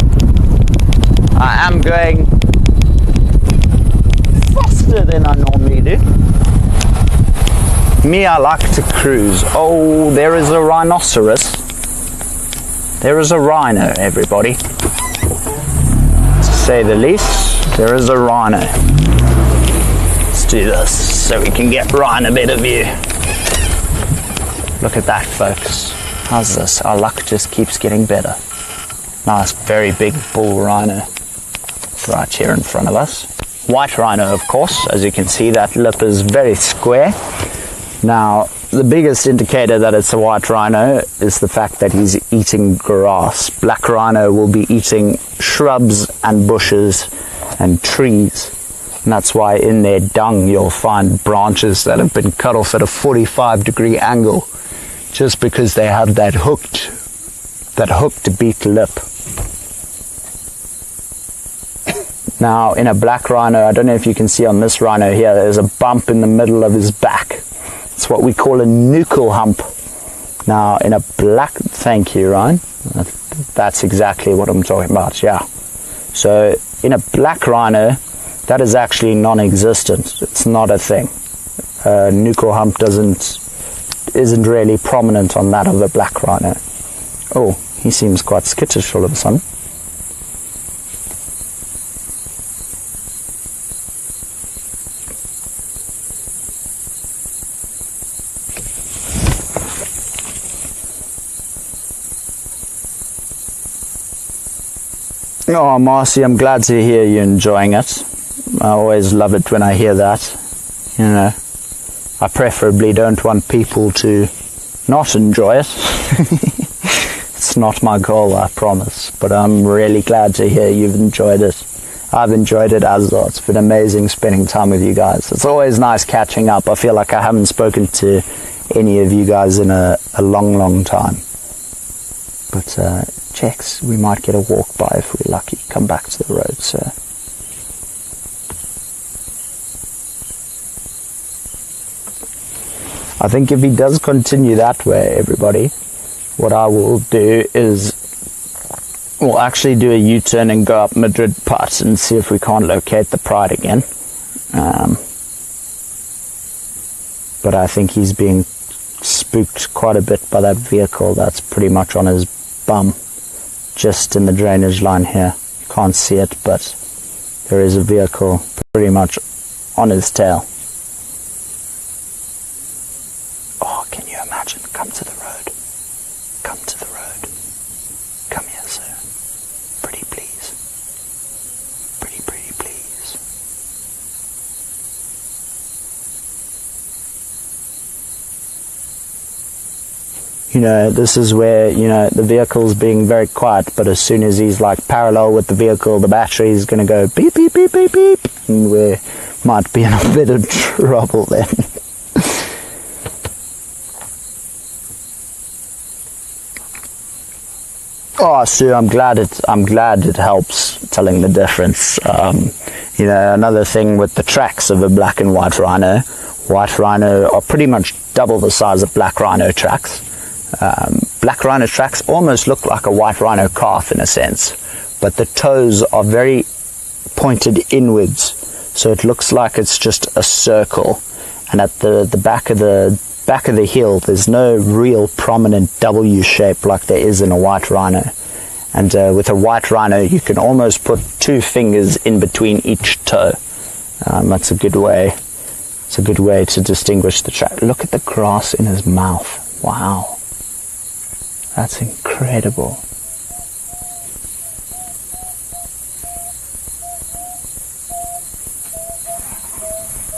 I am going faster than I normally do. Me, I like to cruise. Oh, there is a rhinoceros. There is a rhino, everybody. To say the least, there is a rhino. Let's do this so we can get Rhino a better view. Look at that, folks. How's this? Our luck just keeps getting better. Nice, very big bull rhino right here in front of us. White rhino, of course. As you can see, that lip is very square. Now, the biggest indicator that it's a white rhino is the fact that he's eating grass. Black rhino will be eating shrubs and bushes and trees. And that's why in their dung you'll find branches that have been cut off at a 45-degree angle, just because they have that hooked beak lip. Now in a black rhino, I don't know if you can see on this rhino here, there's a bump in the middle of his back. It's what we call a nuchal hump. Now in a black, thank you Ryan, that's exactly what I'm talking about, yeah. So in a black rhino, that is actually non-existent. It's not a thing. Nuchal hump isn't really prominent on that of a black rhino. Oh, he seems quite skittish all of a sudden. Oh, Marcy, I'm glad to hear you enjoying it. I always love it when I hear that. You know, I preferably don't want people to not enjoy it. It's not my goal, I promise. But I'm really glad to hear you've enjoyed it. I've enjoyed it as well. It's been amazing spending time with you guys. It's always nice catching up. I feel like I haven't spoken to any of you guys in a long time. But checks, we might get a walk by if we're lucky. Come back to the road, sir. I think if he does continue that way, everybody, what I will do is we'll actually do a U-turn and go up Madrid Putt and see if we can't locate the Pride again. But I think he's being spooked quite a bit by that vehicle that's pretty much on his bum, just in the drainage line here. You can't see it, but there is a vehicle pretty much on his tail. Oh, can you imagine? Come to the road. Come to the road. Come here, sir. Pretty please. Pretty please. You know, this is where, you know, the vehicle's being very quiet, but as soon as he's like parallel with the vehicle, the battery's going to go beep, beep, beep, beep, beep, and we might be in a bit of trouble then. Oh, Sue, I'm glad it helps telling the difference. You know, another thing with the tracks of a black and white rhino are pretty much double the size of black rhino tracks. Black rhino tracks almost look like a white rhino calf in a sense, but the toes are very pointed inwards, so it looks like it's just a circle, and at the back of the heel there's no real prominent W shape like there is in a white rhino. And with a white rhino you can almost put 2 fingers in between each toe. That's a good way. It's a good way to distinguish the track. Look at the grass in his mouth. Wow. That's incredible.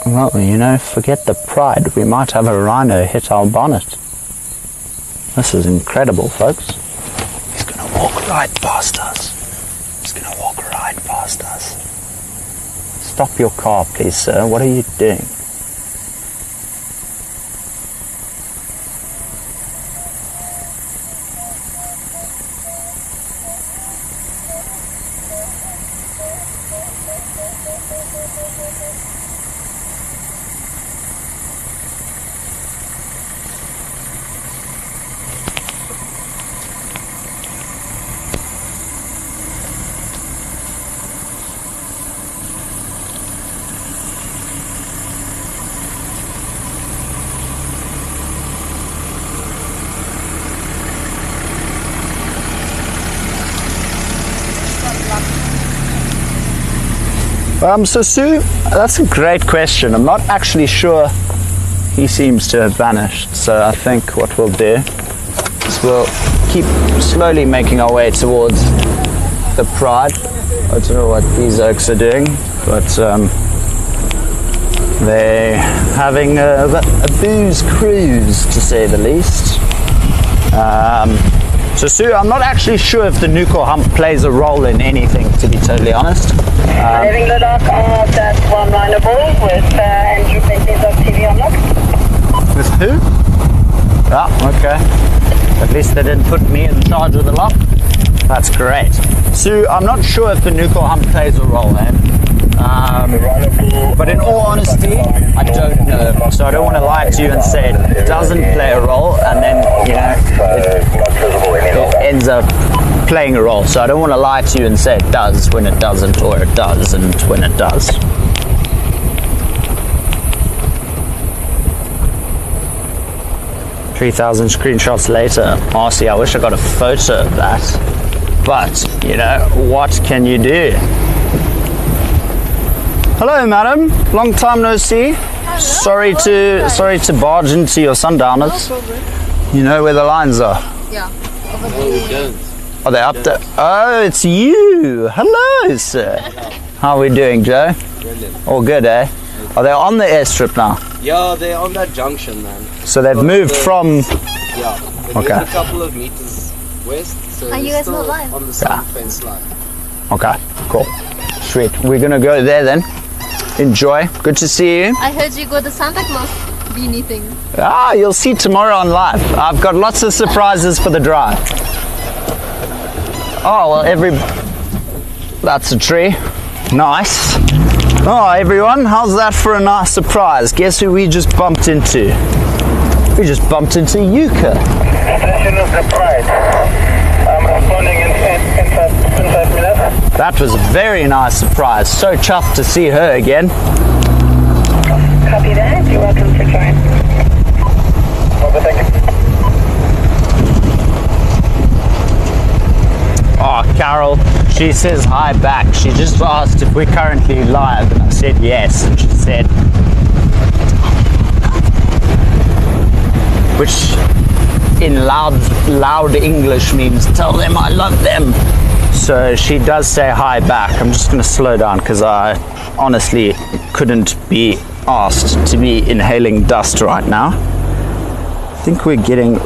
Well, you know, forget the Pride. We might have a rhino hit our bonnet. This is incredible, folks. He's going to walk right past us. He's going to walk right past us. Stop your car, please, sir. What are you doing? So Sue, that's a great question. I'm not actually sure. He seems to have vanished, so I think what we'll do is we'll keep slowly making our way towards the Pride. I don't know what these oaks are doing, but they're having a booze cruise, to say the least. So Sue, I'm not actually sure if the nuchal hump plays a role in anything, to be totally honest. Having the dock of that one Rhino bull with Andrew Bentley's of TV on lock. With who? Ah, okay. At least they didn't put me in charge of the lock. That's great. Sue, I'm not sure if the nuchal hump plays a role, but in all honesty, I don't know. So I don't want to lie to you and say it doesn't play a role, and then, you know, it ends up playing a role. So I don't want to lie to you and say it does when it doesn't, or it doesn't when it does. $3,000 screenshots later. Honestly, I wish I got a photo of that. But, you know, what can you do? Hello, madam. Long time no see. Sorry to barge into your sundowners. You know where the lines are? Yeah. Are they up there? Oh, it's you. Hello, sir. How are we doing, Joe? Brilliant. All good, eh? Are they on the airstrip now? Yeah, they're on that junction, man. So they've moved from... Yeah, they've moved a couple of meters west. So Are you guys not live? On the south fence line. Okay, cool. Sweet. We're going to go there then. Enjoy. Good to see you. I heard you got the Santa Claus beanie thing. Ah, you'll see tomorrow on live. I've got lots of surprises for the drive. Oh, well, that's a tree. Nice. Oh, everyone, how's that for a nice surprise? Guess who we just bumped into? We just bumped into Yuka. Station of surprise. I'm responding in 5 minutes. That was a very nice surprise. So chuffed to see her again. Copy that. You're welcome for join. Okay, thank you. Oh, Carol, she says hi back. She just asked if we're currently live, and I said yes, and she said, which in loud English means tell them I love them. So she does say hi back. I'm just going to slow down because I honestly couldn't be asked to be inhaling dust right now. I think we're getting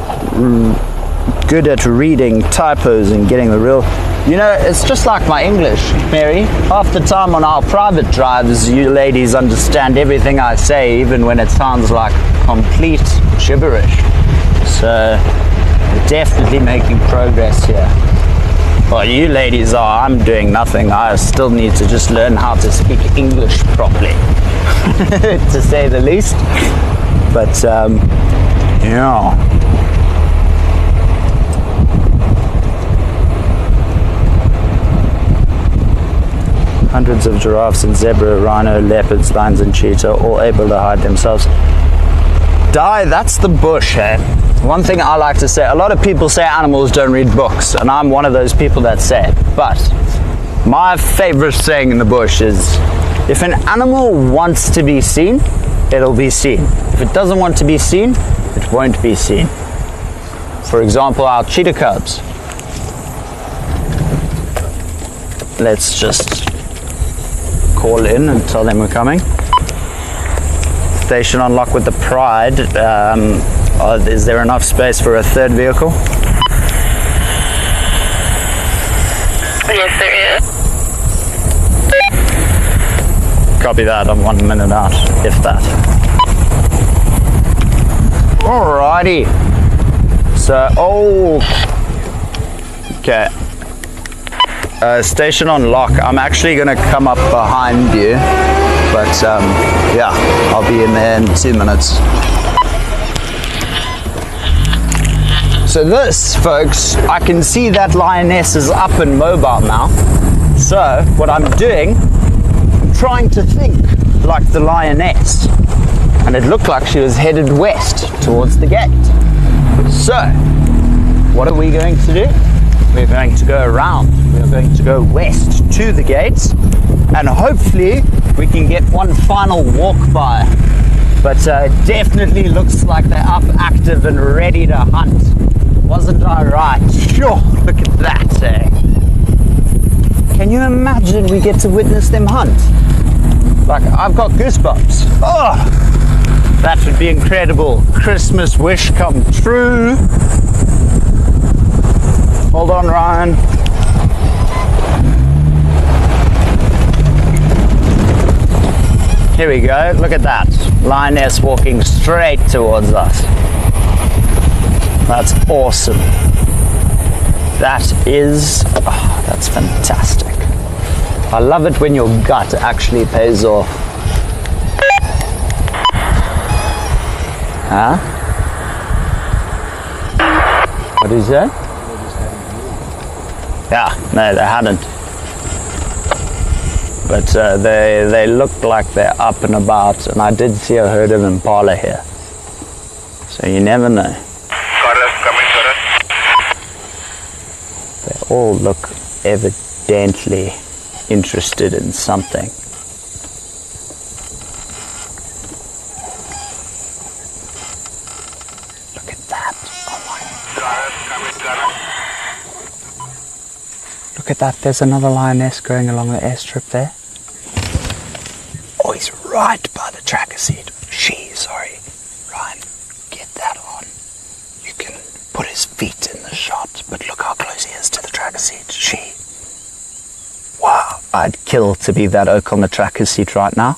good at reading typos and getting the real, you know, it's just like my English, Mary. Half the time on our private drives, you ladies understand everything I say, even when it sounds like complete gibberish. So we're definitely making progress here. Well, you ladies are. I'm doing nothing. I still need to just learn how to speak English properly, to say the least. But yeah. Hundreds of giraffes and zebra, rhino, leopards, lions and cheetah, all able to hide themselves. That's the bush, eh? One thing I like to say, a lot of people say animals don't read books, and I'm one of those people that say it. But my favorite saying in the bush is, if an animal wants to be seen, it'll be seen. If it doesn't want to be seen, it won't be seen. For example, our cheetah cubs. Let's just call in and tell them we're coming. Station on lock with the Pride. Is there enough space for a third vehicle? Yes, there is. Copy that. I'm 1 minute out, if that. Alrighty. So, okay. Station on lock. I'm actually going to come up behind you, but yeah, I'll be in there in 2 minutes. So this, folks, I can see that lioness is up and mobile now. So what I'm doing, I'm trying to think like the lioness, and it looked like she was headed west towards the gate. So what are we going to do? We're going to go around. We're going to go west to the gates, and hopefully we can get one final walk by. But it definitely looks like they're up, active, and ready to hunt. Wasn't I right? Sure, look at that, eh? Can you imagine we get to witness them hunt? Like, I've got goosebumps. Oh, that would be incredible. Christmas wish come true. Hold on, Ryan. Here we go. Look at that. Lioness walking straight towards us. That's awesome. That is, oh, that's fantastic. I love it when your gut actually pays off. Huh? What is that? Yeah, no, they hadn't. But they look like they're up and about, and I did see a herd of impala here. So you never know. They all look evidently interested in something. Look at that. Oh my God. Look at that. There's another lioness going along the airstrip there. Oh, he's right by the tracker seat. Sorry. Ryan, get that on. You can put his feet in the shot, but look how close he is to the tracker seat. Wow, I'd kill to be that oak on the tracker seat right now.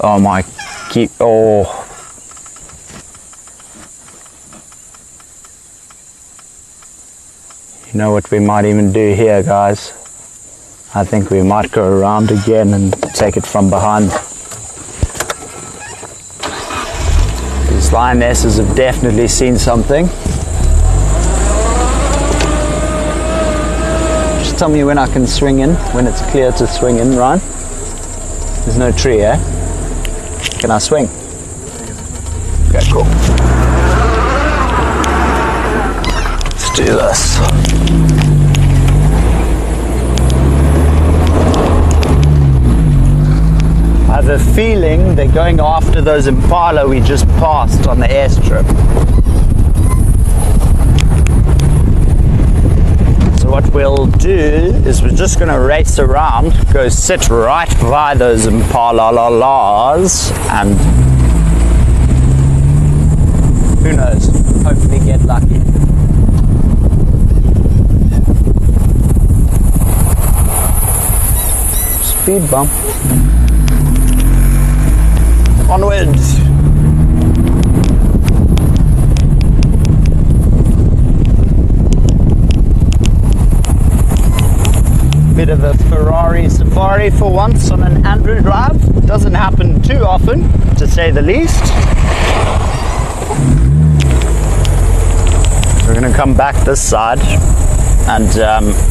Oh my, oh. You know what we might even do here, guys? I think we might go around again and take it from behind. These lionesses have definitely seen something. Just tell me when I can swing in, when it's clear to swing in, Ryan. There's no tree, eh? Can I swing? Okay, cool. Let's do this. I have a feeling they're going after those impala we just passed on the airstrip. So what we'll do is we're just going to race around, go sit right by those impala-las, and who knows, hopefully get lucky. Speed bump. Onwards. Bit of a Ferrari safari for once on an Andrew drive. Doesn't happen too often, to say the least. We're going to come back this side, and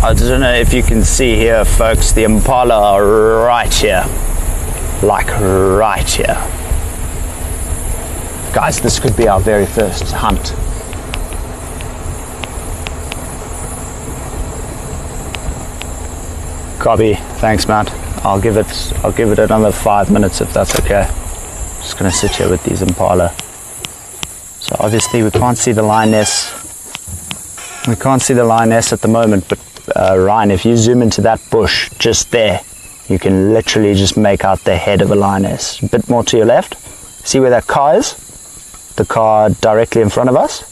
I don't know if you can see here, folks, the impala are right here. Like right here. Guys, this could be our very first hunt. Copy. Thanks, Matt. I'll give it another 5 minutes if that's okay. Just gonna sit here with these impala. So obviously we can't see the lioness. We can't see the lioness at the moment, but Ryan, if you zoom into that bush just there, you can literally just make out the head of a lioness. A bit more to your left. See where that car is? The car directly in front of us.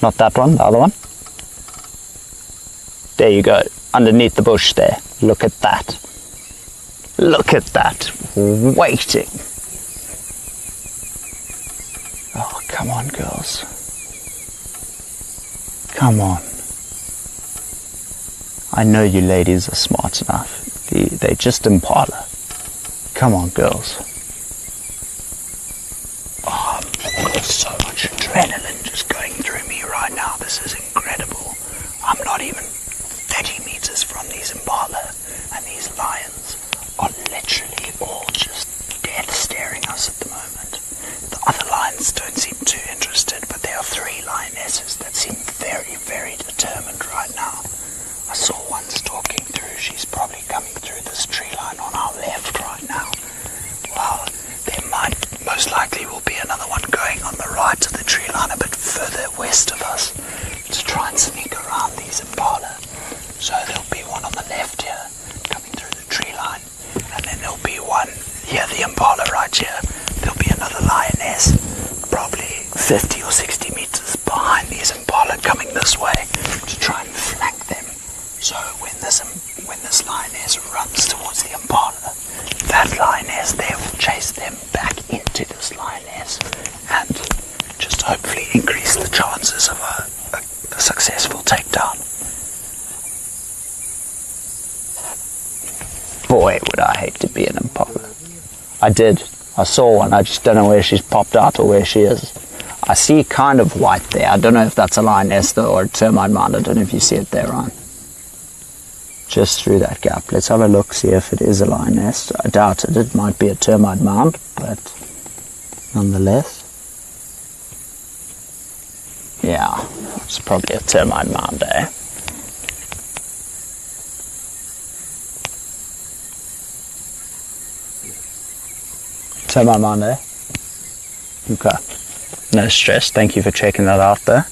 Not that one, the other one. There you go. Underneath the bush there. Look at that. Look at that. Waiting. Oh, come on, girls. Come on. I know you ladies are smart enough. They just impala. Come on, girls. Oh, so much adrenaline just going through me right now. This is incredible. I'm not even 30 meters from these impala, and these lions are literally all just dead staring us at the moment. The other lions don't seem too interested, but there are 3 lionesses that seem very, very determined right now. I saw one stalking through. She's probably coming through this tree line on our left right now. Well, there most likely will be another one going on the right of the tree line a bit further west of us to try and sneak around these impala. So there'll be one on the left here coming through the tree line, and then there'll be one here, the impala right here. There'll be another lioness probably 50 or 60 meters behind these impala coming this way to try and flank them. So when this lioness runs towards the impala, that lioness there will chase them back into this lioness and just hopefully increase the chances of a successful takedown. Boy, would I hate to be an impala. I saw one, I just don't know where she's popped out or where she is. I see kind of white there. I don't know if that's a lioness though, or a termite mound. I don't know if you see it there, Ryan. Just through that gap. Let's have a look, see if it is a lioness. I doubt it. It might be a termite mound, but nonetheless. Yeah, it's probably a termite mound, eh? Termite mound, eh? Okay. No stress. Thank you for checking that out there.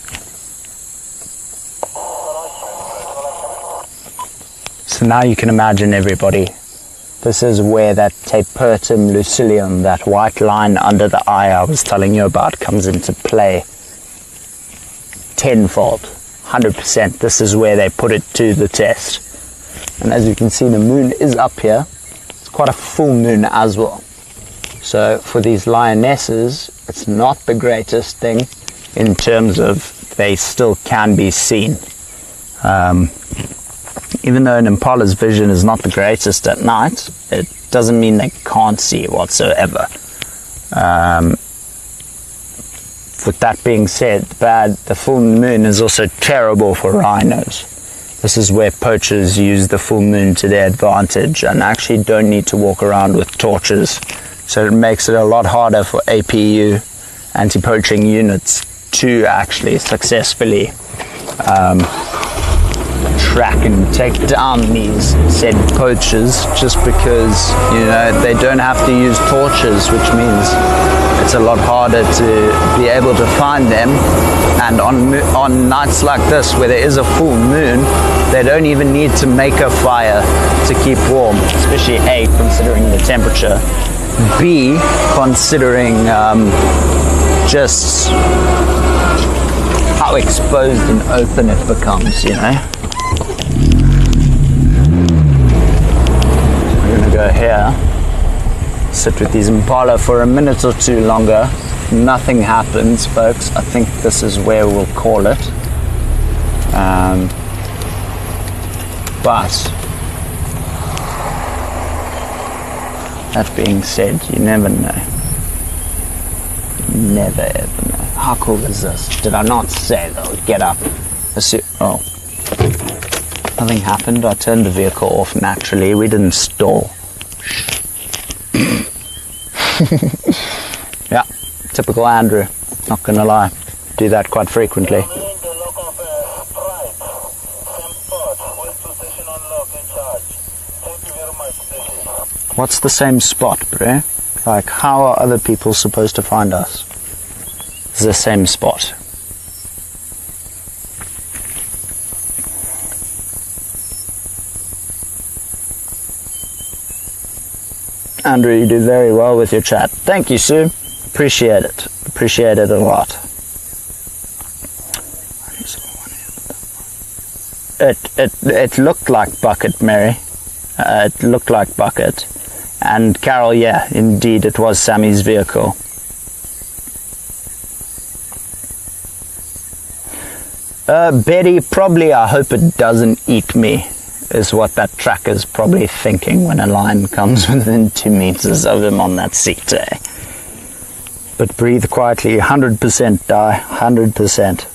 So now you can imagine, everybody, this is where that tapetum lucilium, that white line under the eye I was telling you about, comes into play tenfold, 100%. This is where they put it to the test. And as you can see, the moon is up here. It's quite a full moon as well. So for these lionesses, it's not the greatest thing in terms of they still can be seen. Even though an impala's vision is not the greatest at night, it doesn't mean they can't see whatsoever. With that being said, the full moon is also terrible for rhinos. This is where poachers use the full moon to their advantage and actually don't need to walk around with torches. So it makes it a lot harder for APU, anti-poaching units, to actually successfully track and take down these said poachers, just because, you know, they don't have to use torches, which means it's a lot harder to be able to find them. And on nights like this where there is a full moon, they don't even need to make a fire to keep warm, especially A, considering the temperature, B, considering just how exposed and open it becomes, you know. We're gonna go here, sit with these impala for a minute or two longer. Nothing happens, folks. I think this is where we'll call it. But that being said, you never know. You never ever know. How cool is this? Did I not say they'll get up? Oh. Nothing happened. I turned the vehicle off naturally. We didn't stall. Yeah, typical Andrew. Not gonna lie. Do that quite frequently. What's the same spot, bro? Like, how are other people supposed to find us? It's the same spot. Andrew, you do very well with your chat. Thank you, Sue. Appreciate it. Appreciate it a lot. It looked like Bucket, Mary. It looked like Bucket. And Carol, yeah, indeed, it was Sammy's vehicle. Betty, probably, I hope it doesn't eat me, is what that tracker's probably thinking when a lion comes within 2 meters of him on that seat, eh? But breathe quietly, 100% die, 100%.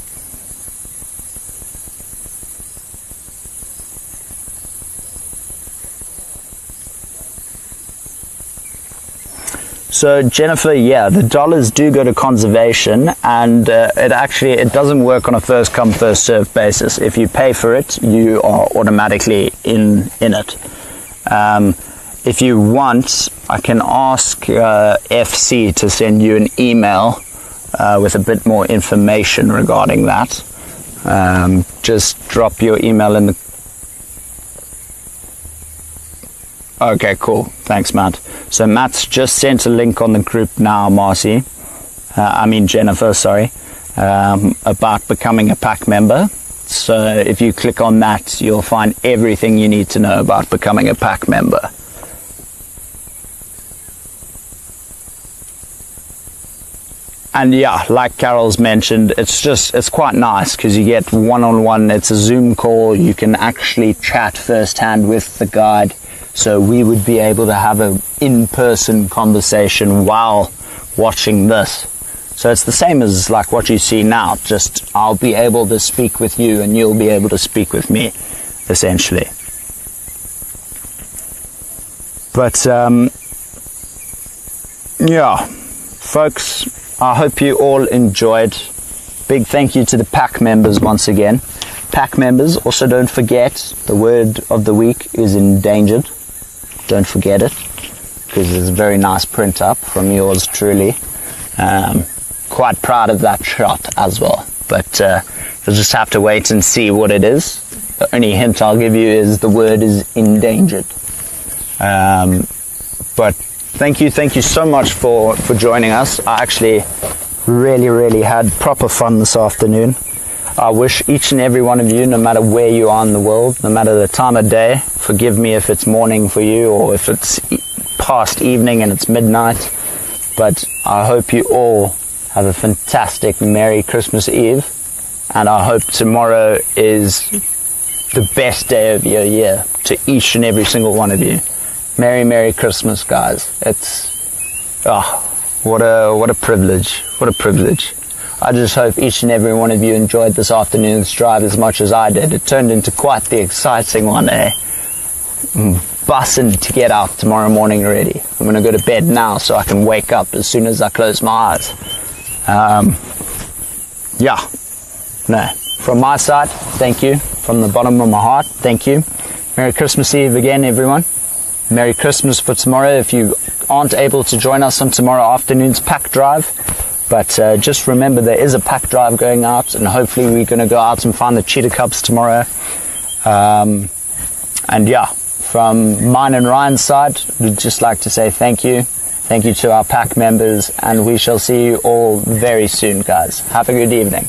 So Jennifer, yeah, the dollars do go to conservation, and it doesn't work on a first come first served basis. If you pay for it, you are automatically in it. If you want, I can ask FC to send you an email with a bit more information regarding that. Just drop your email in the... Okay, cool. Thanks, Matt. So Matt's just sent a link on the group now, Marcy. Jennifer, sorry. About becoming a pack member. So if you click on that, you'll find everything you need to know about becoming a pack member. And yeah, like Carol's mentioned, it's quite nice because you get one-on-one. It's a Zoom call. You can actually chat firsthand with the guide. so we would be able to have an in-person conversation while watching this. So it's the same as like what you see now, just I'll be able to speak with you and you'll be able to speak with me, essentially. But yeah, folks, I hope you all enjoyed. Big thank you to the pack members once again. Pack members, also don't forget, the word of the week is endangered. Don't forget it, because there's a very nice print up from yours truly. Quite proud of that shot as well, but you'll just have to wait and see what it is. The only hint I'll give you is the word is endangered. But thank you so much for joining us. I actually really had proper fun this afternoon. I wish each and every one of you, no matter where you are in the world, no matter the time of day, forgive me if it's morning for you or if it's past evening and it's midnight, but I hope you all have a fantastic Merry Christmas Eve, and I hope tomorrow is the best day of your year to each and every single one of you. Merry Christmas, guys. It's what a privilege. What a privilege. I just hope each and every one of you enjoyed this afternoon's drive as much as I did. It turned into quite the exciting one, eh? Bussing to get out tomorrow morning already. I'm going to go to bed now so I can wake up as soon as I close my eyes. Yeah. No. From my side, thank you. From the bottom of my heart, thank you. Merry Christmas Eve again, everyone. Merry Christmas for tomorrow if you aren't able to join us on tomorrow afternoon's pack drive. But just remember there is a pack drive going out, and hopefully we're going to go out and find the cheetah cubs tomorrow. And yeah, from mine and Ryan's side, we'd just like to say thank you. Thank you to our pack members, and we shall see you all very soon, guys. Have a good evening.